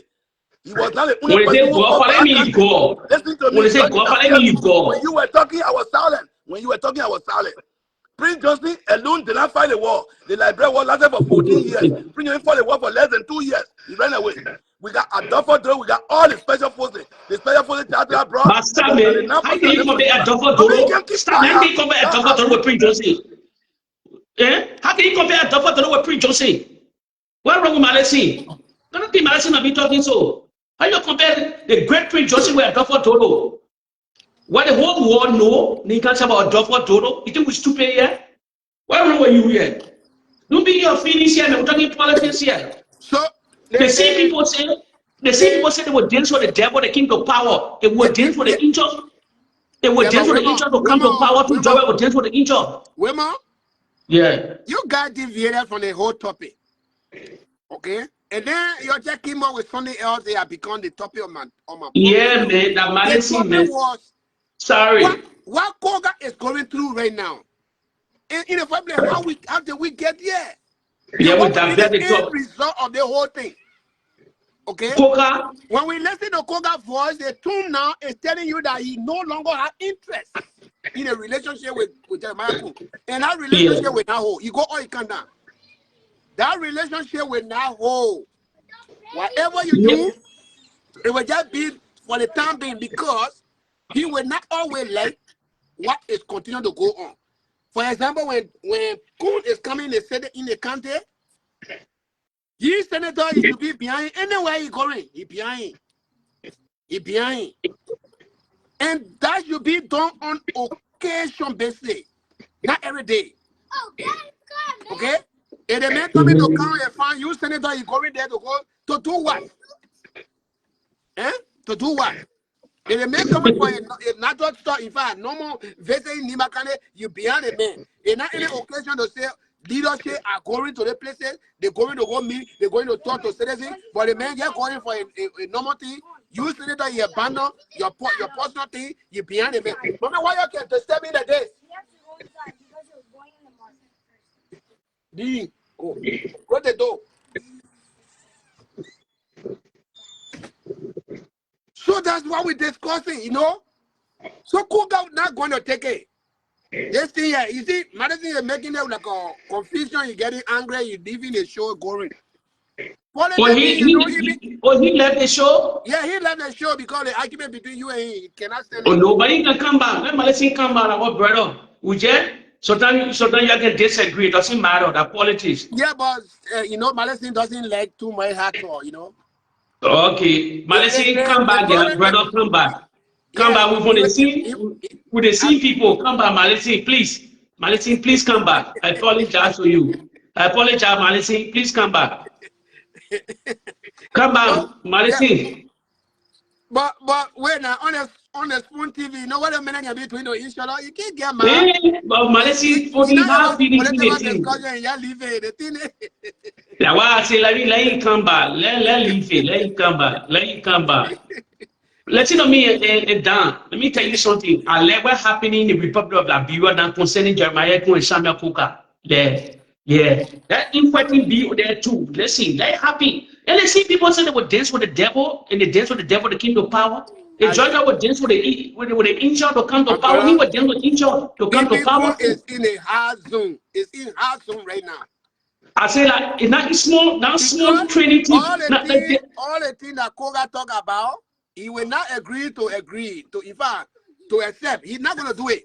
He was not the only When they person say who God, fought for let our me country. God. Listen to When me. they say God, let me When you God. were talking, I was silent. When you were talking, I was silent. Prince Johnson alone did not fight the war. The Liberia war lasted for 14 years. Prince Johnson fought the war for less than 2 years. He ran away. We got Adolfo Doro, we got all the special forces. The special forces charter abroad, But and stop, the man. 99% How of can you them from compare a Nima. Duffer I mean, you Doro? can keep Stop, man. How quiet. can you compare a That's Duffer how Doro with Prince Johnson? How can you compare a Duffer Doro with Prince Johnson? What's wrong with Malaysia? I don't think Malaysia not be talking so. How you compare the great Prince Johnson with a Duffer Doro? What the whole world know, you can't say about a Duffer Doro. You think we're stupid here? What's wrong with you here? Don't be your feelings here, man. We're talking politics here. So The same people say, they were dance for the devil, they came to power. They were dance for the angels. They were yeah, dance but for the angels to come to power to joy. They were dance for the angel. Wema, Yeah. you got deviated from the whole topic. Okay? And then you just came up with something else that had become the topic of my Yeah, program. man. That The Malaysia, topic man. was Sorry. what Kogar is going through right now. In the first place, how did we get here? And Yeah, we what will be the divert the end top. result of the whole thing? Okay? Coca. When we listen to Kogar's voice, the tune now is telling you that he no longer has interest in a relationship with Jeremiah Koung. And that relationship Yeah. will not hold. You go all you can down. That relationship will not hold. Whatever you Yep. do, it will just be for the time being because he will not always like what is continuing to go on. For example, when Koung is coming in the country, he senator he should be behind anywhere he going. He behind. He behind. And that should be done on occasion basis, not every day. Okay? If the man coming to come and find you, senator, you going there to do what? Eh? To do what? If the man coming for a natural store, in fact, normal visiting Nimakane, you behind the man. And not any occasion to say leadership are going to the places, they're going to go meet, they're going to talk to citizens, but the man get going for a normal thing. You senator, you abandon your personal thing, you behind the man. No matter why you can disturb me like this. Dean, go. Close the door. So that's what we're discussing, you know? So Kogar not going to take it. This thing here, you see, Madison is making it like a confusion, you're getting angry, you're leaving the show going. Oh, he left the show? Yeah, he left the show because the argument between you and him, he cannot stand Oh, it. nobody can come back. Let Malaysia come back. Our brother. Sometimes you can disagree. It doesn't matter. That politics. Yeah, but, you know, Madison doesn't like too much hardcore, you know? Okay. Malaysia, come back, yeah. Brother, come back. Come back. We want to see with the same people. Come back, Malaysia, please. Malaysia, please come back. I apologize to you. I apologize, Malaysia. Please come back. Come back, Malaysia. But wait now, on the Spoon TV, you know what a minute can be between each other? You can't get mad. But Malaysia, for the half political discussion and you leave it. The thing is. That's why I say let him come back. Let leave it. Let him come back. Let him come back. Listen to me, Dahn. Let me tell you something. I like what happening in the Republic of Liberia now concerning Jeremiah Koung and Samuel Kogar. There. Yeah. That infighting be there too. Listen, that happen. And they see people say they would dance with the devil, and they dance with the devil to come to power. The Georgia would dance with the angel to come to power. He would dance with angel to come to power. Is in a hard zone. It's in hard zone right now. I say like it's not small training team. All the thing that Kogar talk about, he will not agree to in fact to accept. He's not gonna do it.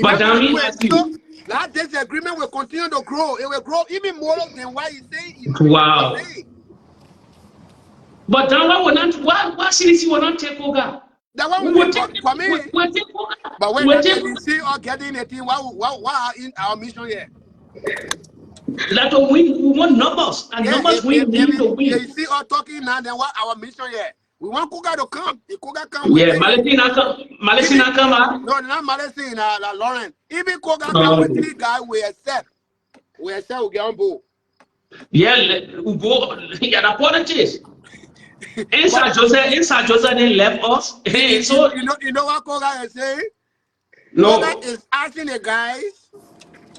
But So that disagreement will continue to grow. It will grow even more than what he's saying. Wow. But then why CDC will not take over? That one We will will take take for me. we'll take over. But when We'll the take CDC are getting a thing, what in our mission here? Like to win, we want numbers, and numbers win. We need to win. You see, all talking now, then what our mission here? We want Kogar to come. If Kogar come, Yeah, Malesina come. No, not Malesina, Lauren. Even Kogar come with 3 guys, we accept. We get on board. Yeah, we go. Yeah, the politics. Inside Joseph, they left us. So you know what Kogar is saying? no. Kogar is asking the guys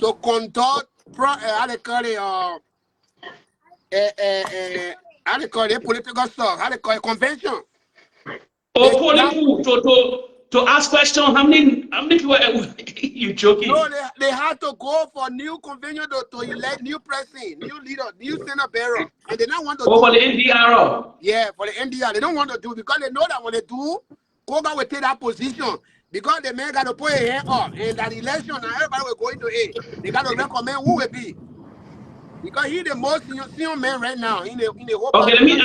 to conduct how they call it how they call it political stuff, how they call it convention. To ask questions. How many people you joking? No, they had to go for new convention to elect new president, new leader, new Senate bearer, and they don't want to do for the NDR. Yeah, for the NDR, they don't want to do because they know that when they do, Kogar will take that position because the man got to put a hand up, and that election now everybody will go into it. They got to recommend who will be because he's the most senior man right now in the whole. Okay, let me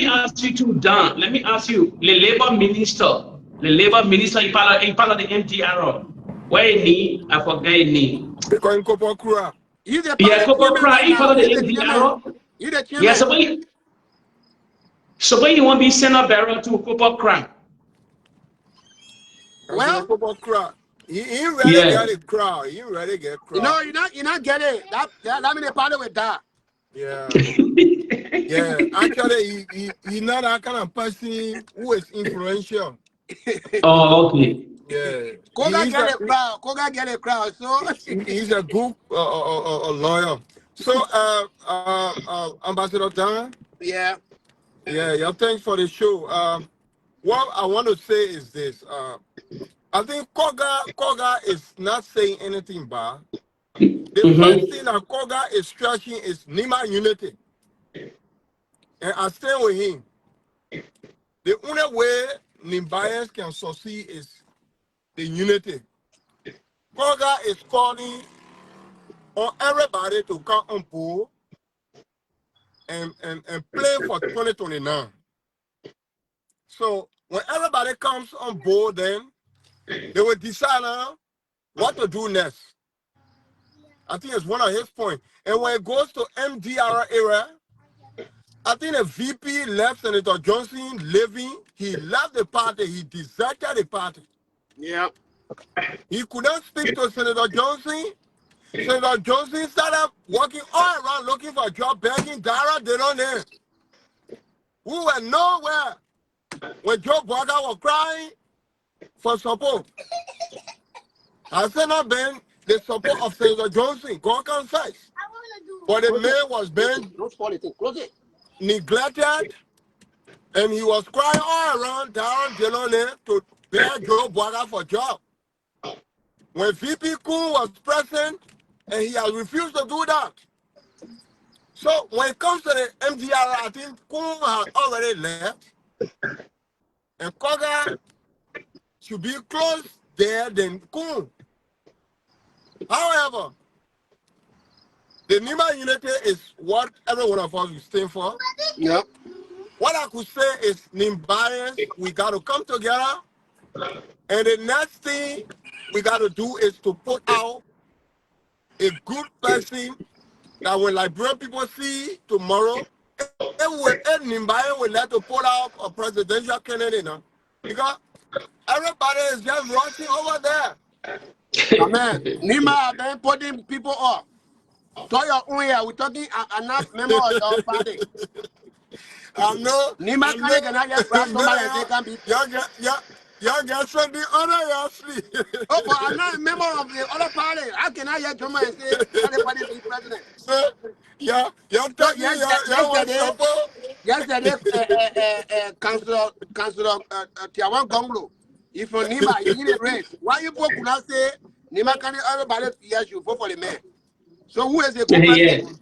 ask you to Dahn. Let me ask you, the labor minister, he part of the NDR. Where is he? I forget his name. Because Kopokura. He's the part of the NDR. He's the chairman. Yeah, so when you want to be Senate bearer to Kopokura? Well, he really get a crowd. He really get crowd. You know, you not get it. That mean they part with that. Yeah. Yeah. Actually, he's not that kind of person who is influential. Oh, okay. Yeah. Kogar get a crowd. So he's a good lawyer. So Ambassador Dahn. Yeah. Yeah, thanks for the show. What I want to say is this. I think Kogar is not saying anything bad. The first thing that Kogar is stretching is Nima unity. And I stay with him. The only way Nimbayans can succeed is the unity. Kogar is calling on everybody to come on board and play for 2029. So when everybody comes on board, then they will decide what to do next. I think it's one of his points. And when it goes to MDR era, I think the VP left Senator Johnson leaving. He left the party. He deserted the party. Yeah. He could not speak to Senator Johnson. Senator Johnson started walking all around looking for a job, begging Dara, they don't know. We were nowhere when Joe Boga was crying for support. I said not been the support of Senator Johnson, God confess. But the man was being neglected, and he was crying all around Darren Delone to beg Joe Boga for job. When VP Koung was present, and he has refused to do that. So when it comes to the MDR, I think Koung has already left, and Kogar should be close there than Koung. However, the Nima unity is what every one of us is staying for. Yep. What I could say is Nimbayans, we got to come together, and the next thing we got to do is to put out a good person that when Liberian people see tomorrow, Nimbayan will let to put out a presidential candidate now. Because everybody is just rushing over there. Amen. Nima have been putting people up. So your own here, we're talking enough member of your party. Nima cannot just grab somebody and say can be. Y'all get something other y'all sleep. Oh, but I'm not a member of the other party. How can I hear Joma and say everybody be president? So, y'all tell me y'all want support. Yesterday, Councilor Tiawan Gonglo, if from Nima, you need a race. Why you both could not say Nima can everybody yes, you vote for the man? So who is the good person?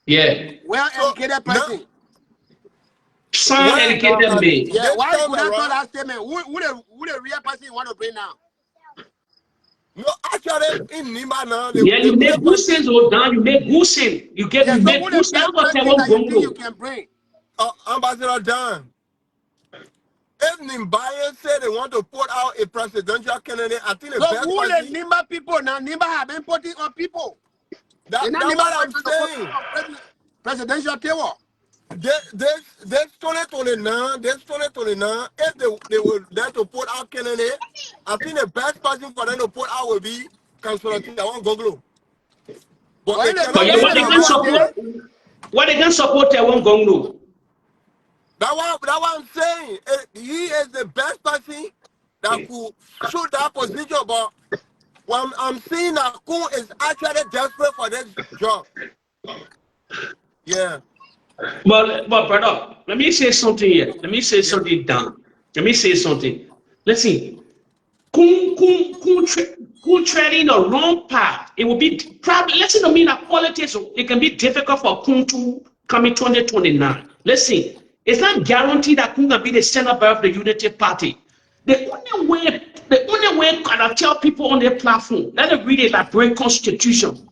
Yeah. Well educated person. Some educated man. Yeah, why could I tell that statement? Who the real person you want to bring now? No, actually, in Nima now. Yeah, you make good sense, Dahn. You make good sense. You make good sense. You can bring. Ambassador Dahn. If Nimbayan said they want to put out a presidential candidate, I think the best who the Nimba people now? Nimba have been putting on people. That's what I'm saying. Presidential table. This 2029, if they will let to put out candidate, I think the best person for them to put out will be Councillor Tiawan Goglo. But they cannot But put what they can support? What they can support? They won't go no. That's what I'm saying. He is the best person that could shoot that position. But when I'm seeing that Koung is actually desperate for this job. Yeah. But brother, let me say something here. Let me say something down. Let me say something. Listen, Koung treading the wrong path. It will be probably, let's not mean that politics, it can be difficult for Koung to come in 2029. Listen, it's not guaranteed that Koung can be the senator of the Unity Party. The only way I tell people on their platform, let them read it like break constitution.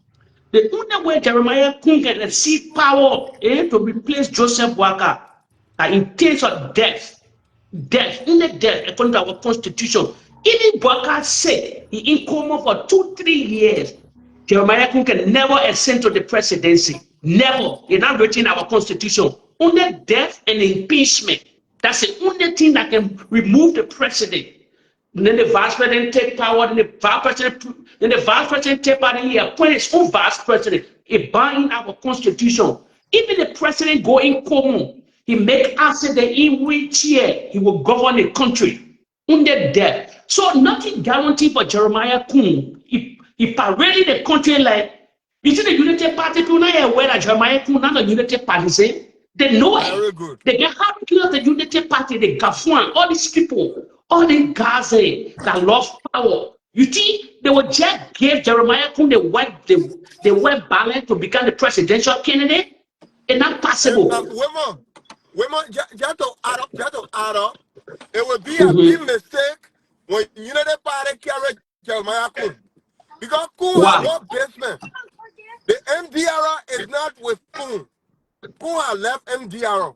The only way Jeremiah Koung can seek power to replace Joseph Waka in case of death, according to our constitution. Even Waka said he in coma for 2-3 years. Jeremiah Koung can never ascend to the presidency. Never. It's not written in our constitution. Only death and impeachment. That's the only thing that can remove the president. And then the vice president take power, then the vice president take power, and he appoint his own vice president. It bind our constitution. Even the president go in coma, he make answer that in which year he will govern the country under death. So nothing guaranteed for Jeremiah Koung. He paraded the country like, you see the Unity Party people not aware that Jeremiah Koung not a Unity Party, say? They know it. They get happy of the Unity Party, the Gafuan, all these people. All the guys that love power. You see, they would just give Jeremiah Koung the white ballot to become the presidential candidate. It's not possible. Women, just to add up, it would be a big mistake when Unity Party carry Jeremiah Koung. Because Koung has no basement. The MDR is not with Koung. Koung has left MDR.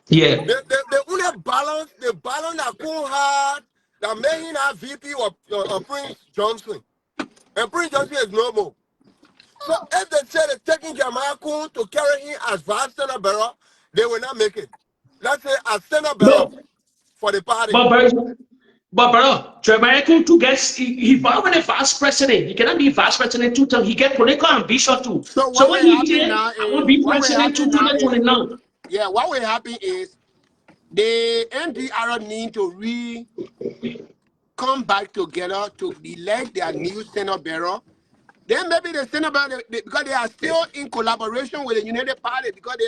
Yeah. The only balance, that Koung had that made him have VP or Prince Johnson. And Prince Johnson is no more. So if they say they're taking Jeremiah Koung to carry him as vice senator bearer, they will not make it. Let's say as senator bearer for the party. But brother, Jeremiah Koung too gets he already vice president. He cannot be vice president 2 times. He get political ambition too. So when he did, I will be president 2029. Yeah, what will happen is the NDR need to come back together to elect their new Senate bearer. Then maybe the Senate bearer, because they are still in collaboration with the United Party, because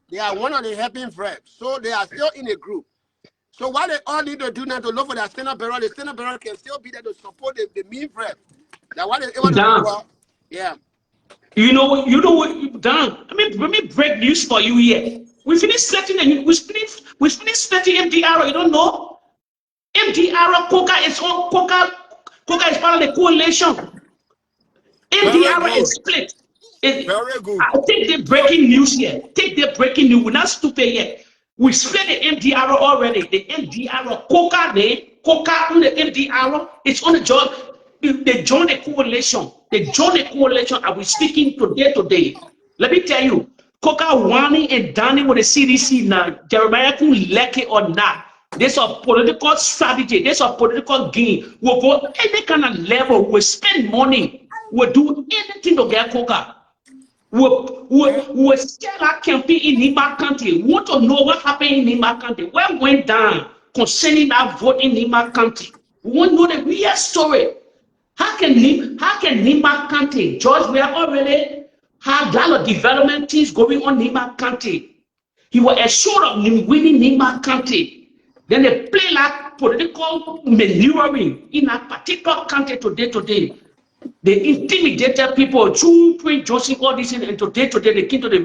they are one of the helping reps. So they are still in a group. So what they all need to do now to look for their Senate bearer, the Senate bearer can still be there to support the main rep. That what they able to do. Yeah. You know what, Dahn, let me break news for you here. We finished setting we finished setting MDR, you don't know? MDR Kogar is on Kogar is part of the coalition. MDR is split. Very good. I take the breaking news here. Take the breaking news. We're not stupid yet. We split the MDR already. The MDR Kogar on the MDR, it's on the job. They joined the coalition. And we're speaking today. Let me tell you, Kogar, Wani, and Dahn with the CDC now, Jeremiah Koung like it or not. There's a political strategy. There's a political gain. We'll go any kind of level. We'll spend money. We'll do anything to get Kogar. We'll scale our campaign in Nima County. We want to know what happened in Nima County. What went down concerning that vote in Nima County? We want to know the real story. How can Nima County, George, we have already had a lot of development things going on in Nima County. He was assured of winning Nima County. Then they play like political maneuvering in a particular county today. They intimidated people through Prince Joseph, all this, and today they came to the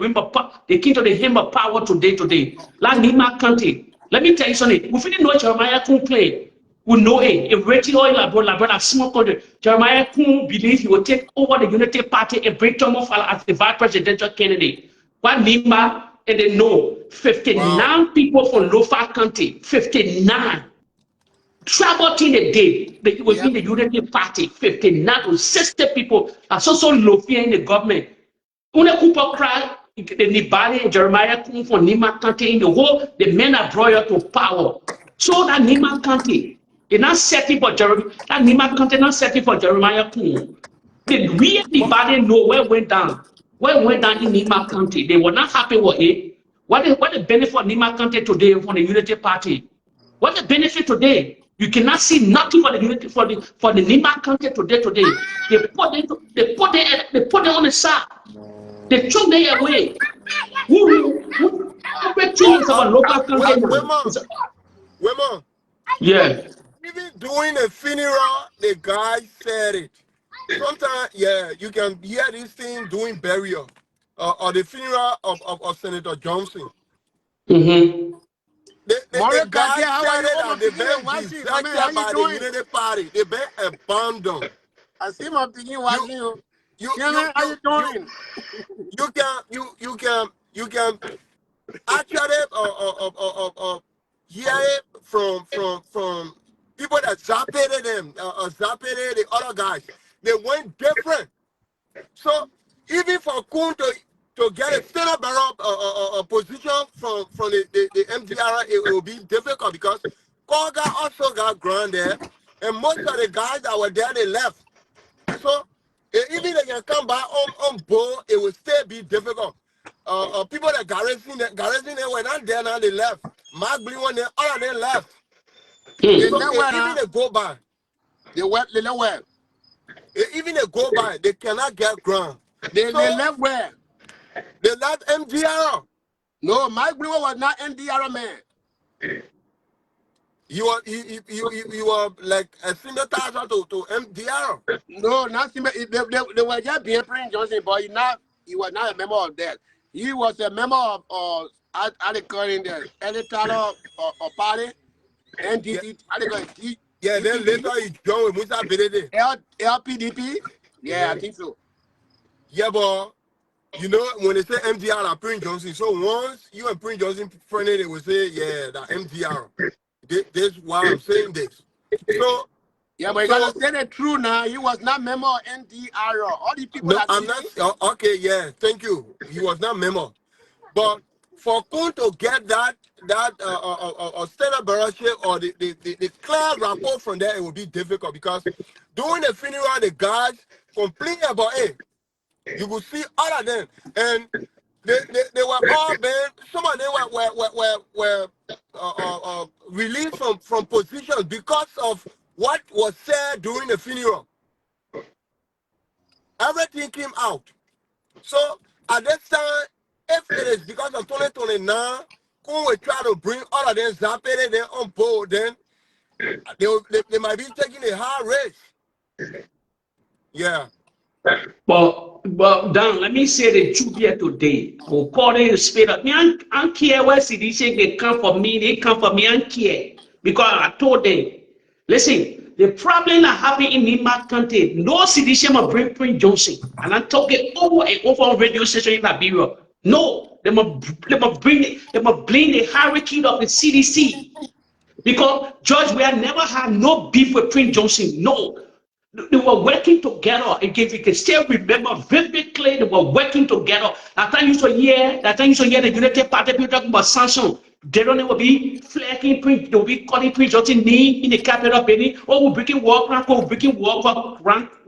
hem of power today. Like Nima County. Let me tell you something. We didn't know Jeremiah Koung play. We know it. If Reggie Oil Labrador small country, Jeremiah Koung believes he will take over the Unity Party and bring Thomas as the vice presidential candidate. What Nima, and they know 59 people from Lofa County, 59 traveled in a day within the Unity Party, 59 to 60 people are so low fear in the government. Une couple cry, Nibali and Jeremiah Koung from Nima County in the whole, the men are brought up to power. So that Nima County, they're not setting for Jeremiah, that Nima County not setting for Jeremiah Koung. We anybody know where it went down. Where it went down in Nima County. They were not happy with it. What the benefit of Nima County today from the Unity Party? What the benefit today? You cannot see nothing for the Unity for the Nima County today. They put it on the side. They took them away. Everything is about local content. Women. Yeah. Even doing a funeral, the guy said it. Sometimes, yeah, you can hear this thing doing burial or the funeral of Senator Johnson. Mm-hmm. The guy said it and they've been rejected by the Unity Party. They've been abandoned. I see my opinion watching you. How you doing? You can actually hear it from people that zapped them, zapped the other guys. They went different. So even for Koung to get a Senate barrel position from the MDR, it will be difficult because Kogar also got ground there, and most of the guys that were there, they left. So even if they can come back on board, it will still be difficult. People that garrison they were not there now, they left. Mark Blue one, all of them left. They So nowhere, even they go by. They went nowhere. Even they go by, they cannot get ground. They left where? They left MDR. No, Mike Blue was not MDR man. You are like a similar to MDR. No, not similar. They were just being Prince Johnson, but he was not a member of that. He was a member of how they call it the electoral party, NDC. Yeah, then later he joined with Musa Bedede. LPDP. Yeah, I think so. Yeah, but you know when they say MDR and Prince Johnson, so once you and Prince Johnson friendly, they will say, yeah, the MDR. This is why I'm saying this. So yeah, but you gotta say the truth now. He was not member of NDR. All the people no, I'm not okay, yeah, thank you. He was not member. But for Koung to get that Senate barrelship or the clear rapport from there, it will be difficult because during the funeral, the guys complain about it. You will see all of them, and they were all banned. Some of them were released from positions because of what was said during the funeral. Everything came out. So at this time, if it is because of 2029, Koung will try to bring all of them zapped them on board, then they might be taking a high risk. Yeah. Well, Dahn, let me say the truth here today. According to the spirit of me, I don't care where CDC they come for me, I don't care. Because I told them, listen, the problem that happened in Nima County, no CDC must bring Prince Johnson. And I'm talking over and over on radio station in Liberia. No, they must blame the hierarchy of the CDC. Because George, we have never had no beef with Prince Johnson. No. They were working together. Again, we can still remember vividly they were working together. That time you saw here, the Unity Party people talking about Samson. They don't will be flagging Prince, they'll be calling Prince Johnson name in the capital of Benin. Oh, we're breaking war crime code,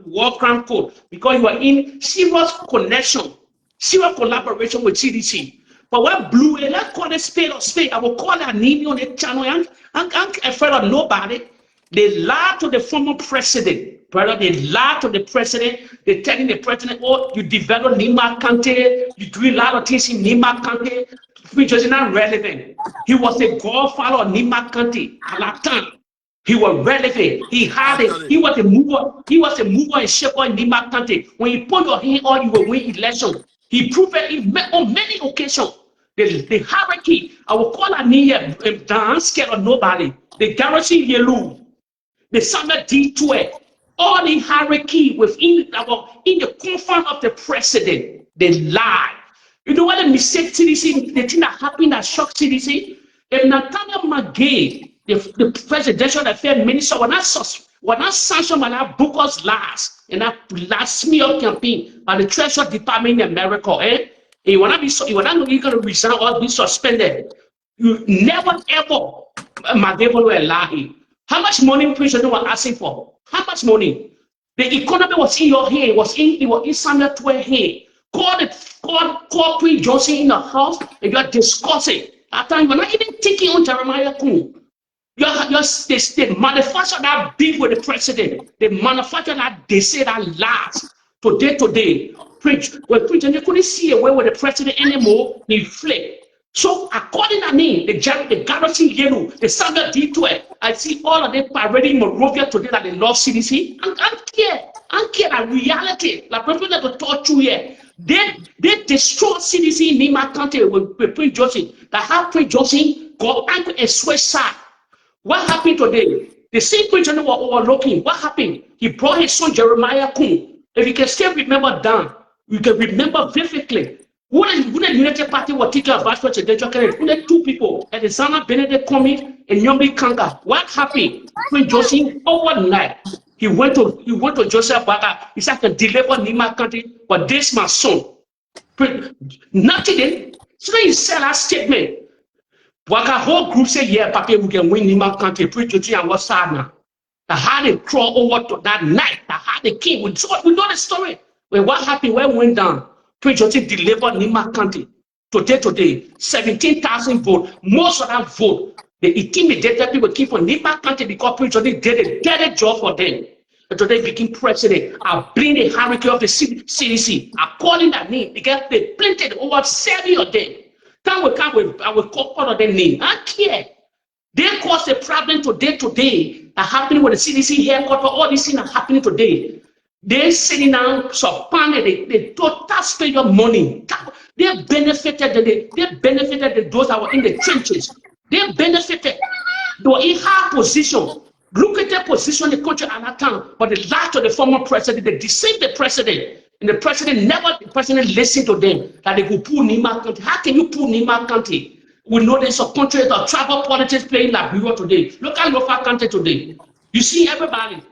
war crime code. Because you are in serious connection, serious collaboration with CDC. But what blew it, let's call it spade or spade. I will call that name on the channel. I'm afraid of nobody. They lied to the former president, brother. They lied to the president. They're telling the president, oh, you developed Nima County. You do a lot of things in Nima County, which was not relevant. He was a godfather of Nima County at that time. He was relevant. He had it. He was a mover. He was a mover and shaker in Nima County. When you put your hand on, you will win election. He proved it on many occasions. The hierarchy, I will call that name here, Dahn, scared of nobody. The garrison yellow. The Samuel detour, all the hierarchy within in the confines of the president, they lie. You know what the mistake CDC, the thing that happened that shocked CDC? If Nathaniel McGay, the presidential affairs minister, when I sanctioned by that Booker's last smear campaign by the Treasury Department in America, And you wanna be so you wanna you're gonna resign or be suspended. You never ever my devil will lie. How much money president was asking for? How much money? The economy was in your hand, it was in Samuel 12 hand. Call Prince Johnson in the house and you are discussing. At times you're not even thinking on Jeremiah Koung. They manufacture that beef with the president. They manufacture that they say that lies. Today, preach. When preaching, they couldn't see away with the president anymore. He fled. So according to me, the garrison yellow, the Samuel D12, I see all of them parading Morovia today that they love CDC. I care that reality. Like people that to talk to here. They destroy CDC in Nima County with Prince Johnson. That have Prince Johnson go angry and switch side. What happened today? The same preacher were overlooking. What happened? He brought his son Jeremiah Koung. If you can still remember Dahn, you can remember vividly. When the United Party was taking a vice presidential candidate, only two people, Alexander Benedict Cummings and Yombi Kanga. What happened? When Johnson overnight, he went to Joseph Baga. He said, I can deliver Nima country, but this my son. Nothing. So he said that statement. Waka whole group say, yeah, Papa, we can win Nima country. Preach to and what's sad now. The how they crawl over to that night, the how they came. We know the story. When what happened, when went down, Preach Johnson delivered Nima country. Today, 17,000 votes. Most of that vote, the intimidated people keep on Nima country because Preach Johnson did a dirty job for them. And today became president. I bring the hierarchy of the CDC. According to that name, because they planted over 7 of them. I will call all of their name. I care. They cause a problem today that happening with the CDC headquarters. All these things are happening today. They're sitting down, so they total spend your money. They benefited those that were in the trenches. They benefited. They were in high position. Look at their position in the country at that time. But the last of the former president, they deceived the president. And the president listened to them that they could pull Nima country. How can you pull Nima country? We know there's a country that tribal politics playing Liberia today. Look at local country today. You see everybody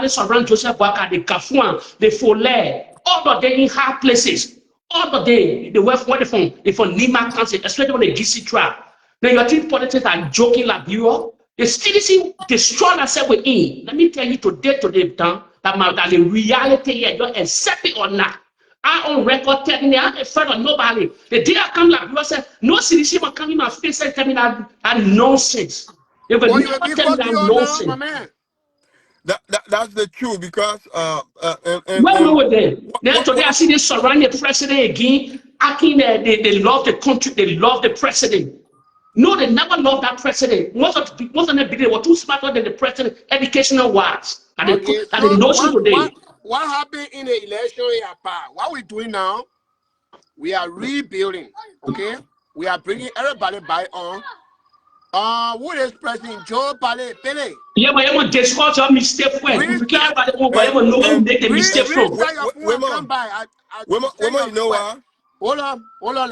surround Joseph Waka, the Kafuan, the Foley, all of them in high places. All of them, they were from Nima country, especially when they GC trap. Then your team politics are joking Liberia. The CDC destroy themselves within. Let me tell you today, Dahn, that the reality here, you accept it or not. I on record telling you, I'm afraid of nobody. The day I come like you said, no CDC will come in my face and tell me that nonsense. They will never tell me that nonsense. That's the truth because when we were there, then today I see they surround the president again, acting they love the country, they love the president. No, they never loved that president. Most of them were too smarter than the president, educational wise. And the notion today. What happened in the election here, Pa? What we're doing now, we are rebuilding. Okay? We are bringing everybody back on. Who is President Joe Pele? Yeah, but you want to discuss your mistake when you can't know who make the mistake from. Women, you know what? Hold on.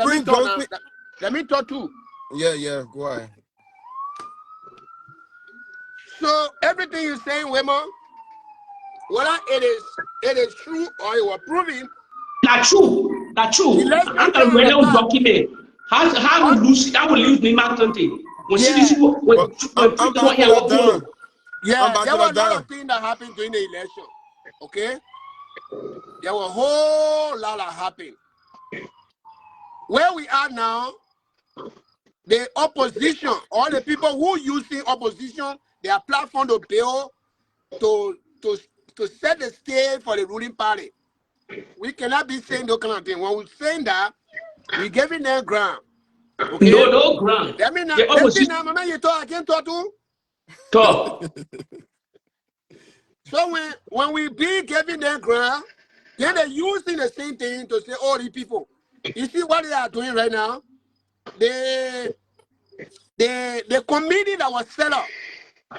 Let me talk too. Yeah, go ahead. So everything you're saying, women, whether it is true or you are proving. That's true. I'm going to read out document. How will lose Nima country? When CDC there were a lot of things that happened during the election. Okay? There were a whole lot that happened. Where we are now, the opposition, all the people who using opposition, their platform to build, to set the stage for the ruling party. We cannot be saying those kind of things. When we're saying that, we're giving them ground. Okay? No ground. Let me now, you talk, I can't talk to. Talk. So when we be giving them ground, then they're using the same thing to say, oh, these people. You see what they are doing right now? The committee that was set up,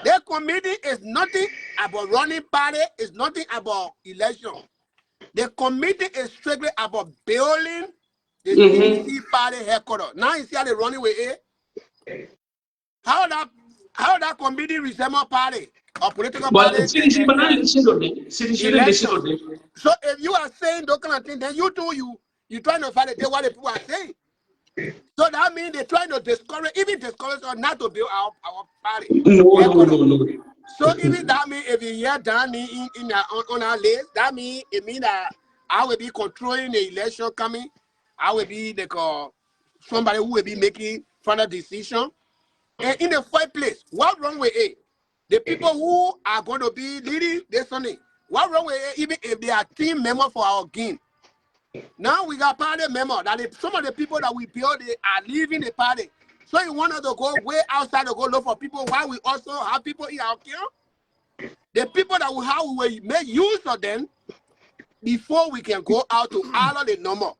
their committee is nothing about running party, it's nothing about election. The committee is strictly about building the CDC party headquarters. Now you see how they're running with it? How that committee resemble party or political but party? CDC, but not listen to them. CDC listen to them. So if you are saying those kind of things, then you You're trying to validate what the people are saying. So that means they're trying to discourage us not to build our party. No. So even that means if you hear Dahn on our list, that means it means that I will be controlling the election coming. I will be somebody who will be making final decision. And in the first place, what wrong with it? The people who are going to be leading this Sunday, what wrong with it? Even if they are team members for our game. Now we got party member that some of the people that we build they are leaving the party. So you want us to go way outside to go look for people while we also have people in our camp? The people that we have, we will make use of them before we can go out to allow the number.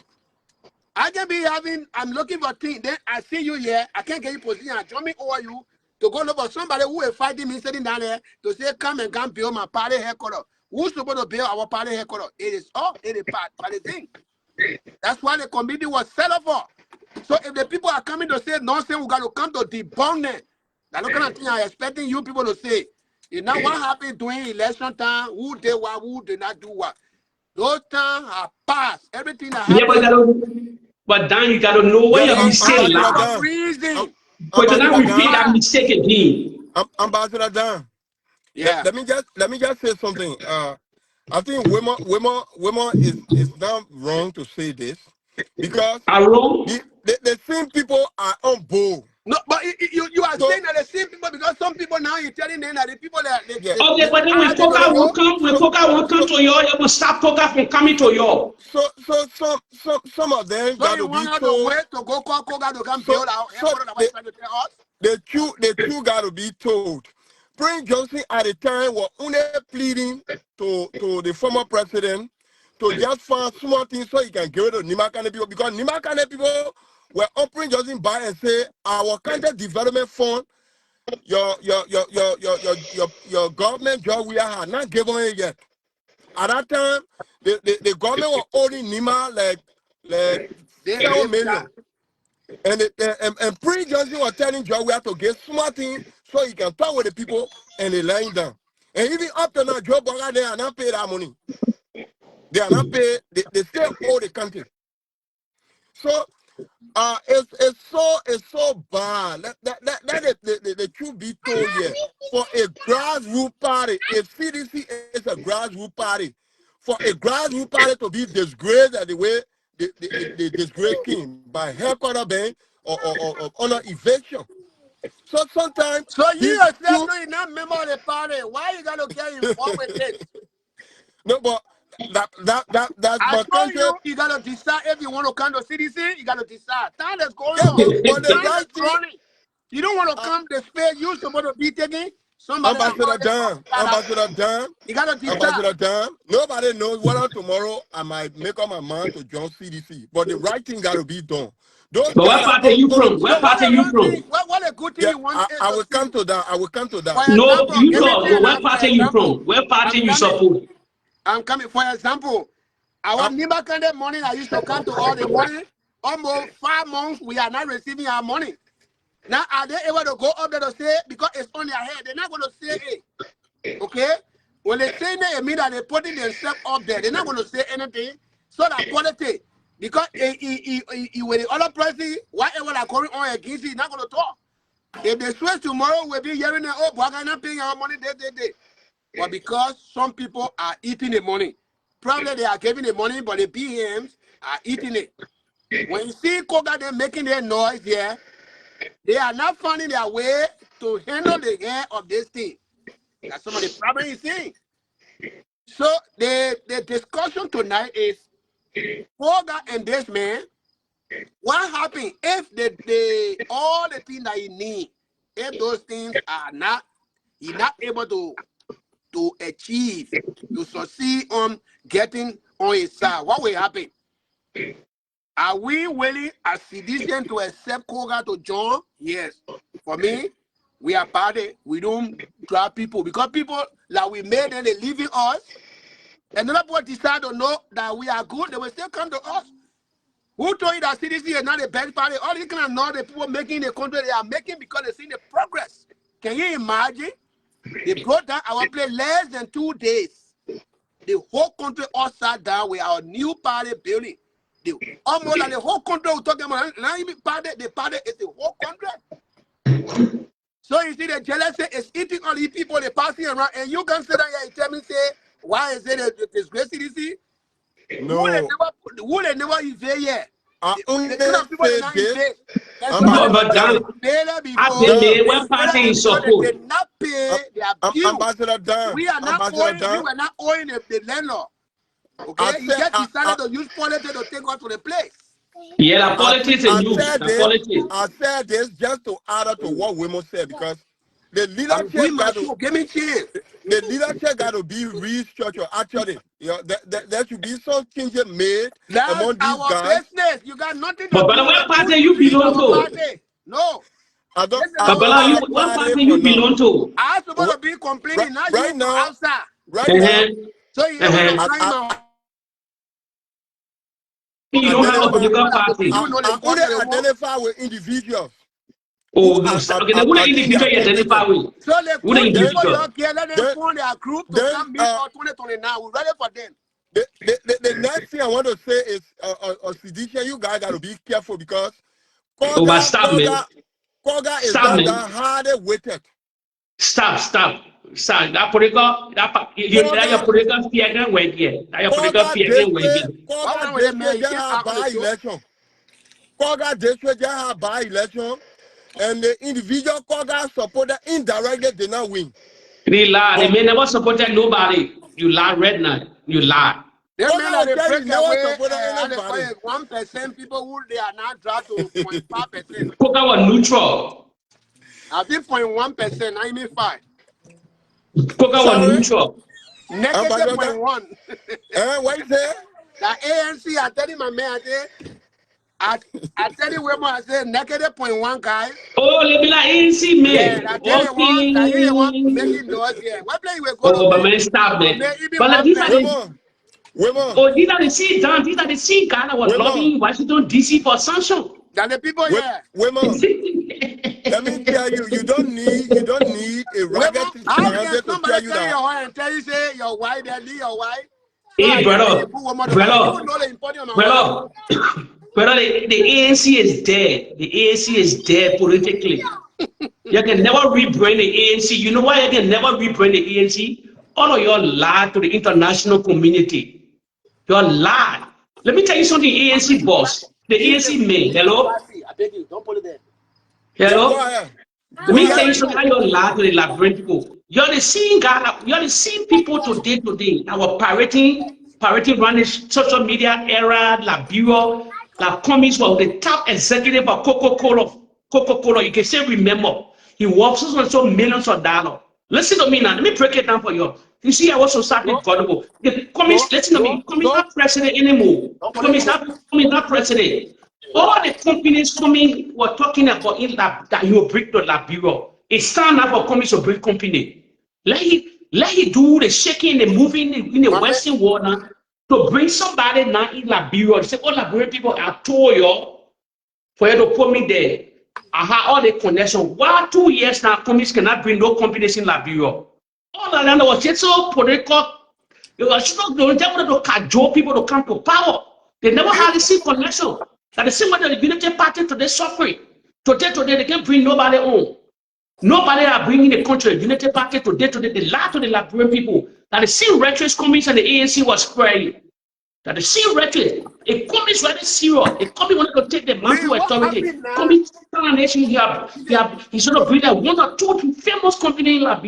I can be I'm looking for things. Then I see you here. I can't get you position and join me over you to go look for somebody who is fighting me sitting down there to say, come build my party headquarters. Who's supposed to build our party headquarters? It is party thing. That's why the committee was set up for. So if the people are coming to say nonsense, we got to come to debunk them. That's the kind of thing I'm expecting you people to say. You know what happened during election time? Who did what? Who did not do what? Those times have passed. Everything that happened. But Dahn, you got to know what your mistake lies. Reason. But you not repeat that mistake again. Ambassador Dahn. Yeah. Let me just say something. I think women is not wrong to say this because the same people are on board. No, but you are saying that the same people because some people now you're telling them that the people that okay, but then when Kogar will come to you, you must stop Kogar from coming to you. So some of them got to be told to go call Kogar to come build out. The two got to be told. Prince Johnson at the time was only pleading to the former president to just find small things so he can get rid of Nimakane people because Nimakane people were on Prince Johnson by and say our country development fund, your government job we are not given it yet. At that time, the government was owing Nima like 7 million. And Prince Johnson was telling Joe we have to get smart things so he can talk with the people and they lying down. And even up to now, Joe Boga, they are not paid that money. They are not paid, they still owe the country. So it's so bad. Let the truth be told here. For a grassroots party, if CDC is a grassroots party, for a grassroots party to be disgraced at the way the disgrace scheme by headquarter bank or honor evasion. So sometimes you yourself you're not member of the party. Why you gotta get involved with it? No, but that's my country. You gotta decide if you want to come to CDC. You gotta decide. Time is going on. But the right running. You don't want to come to space. You're supposed to be taking. Ambassador Dahn. You gotta decide. Ambassador Dahn. Nobody knows whether tomorrow I might make up my mind to join CDC. But the right thing got to be done. But where party you from? Where party you from? What a good thing you want. I will come to that. No, you talk. Where party you from? Where party you support? I'm coming. For example, our Nimakande money I used to come to all the money. Almost 5 months we are not receiving our money. Now, are they able to go up there to say, because it's on their head, they're not going to say it. Okay? When they say that, it means that they're putting themselves up there. They're not going to say anything. So that politics, because with the other person, whatever they're going on against you, he's not going to talk. If they switch tomorrow, we'll be hearing that, oh, we're not paying our money, they. But because some people are eating the money, probably they are giving the money, but the BMs are eating it. When you see Kogar, they're making their noise here, they are not finding their way to handle the hair of this thing. That's some of the problem you see. So the discussion tonight is Kogar and this man. What happened if all the things that he need, if those things are not, he's not able to achieve, to succeed on getting on his side, what will happen? Are we willing as CDCians to accept Kogar to join? Yes. For me, we are party. We don't drive people because people that we made and they leaving us. And another people decide to know that we are good, they will still come to us. Who told you that CDC is not the best party? All you can know the people making the country they are making because they see the progress. Can you imagine? They brought down our place less than 2 days. The whole country all sat down with our new party building. almost like the whole country will talk about. Not even party, the party is the whole country. So you see the jealousy is eating all these people, they passing around, and you can sit down here and tell me, say, why is it a disgrace CDC? No. Who they never invade yet? I only The kind of people they say not this. invade. And I'm somebody Ambassador that Dahn. paid before, What party is they supposed? did not pay their bill. Ambassador Dahn. We are not Ambassador owing, we Dahn. were not owing the landlord. Okay, I he said, just decided to use politics to take us to the place. Yeah, the politics I and you. said The this. politics. I said this just to add up to what women said because the I'm leadership doing my got to show. Give me chance. the leadership got to be restructured. Actually, you know, there should be some changes made That's among these our guys. business. You got nothing to But do brother, what with party you. you This is belong our to? party. No, I this is don't our have You, a party. what party party for you now. belong to? I'm supposed to be Right, complaining, not right you from now, outside. right now, So you know when I'm Uh-huh. trying my You don't have a political party. you know the I only important one. identify with individuals who Oh, okay. Then who the I think they are individual you identify competent. with? So the Who the good Then, people you individual? care, let them then, form their group to then, come meet for 2029. We're ready for them. the next thing I want to say is, CDC, you guys got to be careful because Oh, but stop, man. Kogar is Stop, not man. that hard weighted. Stop. That political, your political fear can wait here. That your political fear can wait here. What Kogar wrong with that man? district You just can't had talk on the by show. election. Kogar district just had by election, and the individual Kogar supporter indirectly did not win. They lie. They But may never supported nobody. You lie, red night. You lie. They Kogar men that will they tell you break never away, supported how they call anybody. it, 1% people who they are now dropped to 0.5%. Kogar was neutral. I think 0.1%, I mean 5. Kogar was Sorry, neutral. Negative Ambassador. 0.1. What you say? The ANC, I tell you my man, I tell you where I say negative 0.1 guys. Oh, they be like ANC, Yeah, man. I tell you one, that you want Okay. making noise here. What place we go Oh, to but make? man, stop, To man. make even But like, these are 1%. the Women. these are the same Dahn. These are the same guy that was lobbying Washington DC for sanction. That the people here. Women. Let me tell you, you don't need a Women, ragged how fiance can to tell somebody you tell that. your wife and tell you say your wife, that leave your wife? So Hey, I can be a brother, good woman to marry. You brother, know the importance of my wife. brother, brother. The ANC is dead. The ANC is dead politically. You can never rebrand the ANC. You know why you can never rebrand the ANC? All of your lie to the international community. Your lie. Let me tell you something, ANC boss. The Leave ANC man. the Hello? party. I beg you, don't put it there. Yeah, go Hello? ahead. Let Go me tell you ahead. something. How you lie to the labyrinth people. You're the same guy. You're the same people today. Our pirating run the social media era, la bureau, la comics were the top executive of Coca-Cola. Coca-Cola. You can still remember. He works on so millions of dollars. Listen to me now. Let me break it down for you. You see how society is vulnerable. The comics, listen to me. Comics not president anymore. Comics not president. All the companies coming were talking about it that he will break the lab bureau. It's time now for companies to break company. Let he do the shaking, the moving in the My man, Western world now to bring somebody now in lab bureau. They say, oh, Liberian people, I told you for you to put me there. I have all the connection. Why 2 years now companies cannot bring no companies in Liberia? All of them was just so political. They were just wanted to cajole people to come to power. They never had the same connection. That the same way the Unity Party today suffering. Today they can't bring nobody home. Nobody are bringing the country. Unity Party today they lie to the Liberian people. That the same rhetoric coming and the ANC was spreading. That the same rhetoric, a communist very serious. A communist wanted to take the mantle what authority. happened now? Communist nation, he sort of bring one or two famous company in Liberia.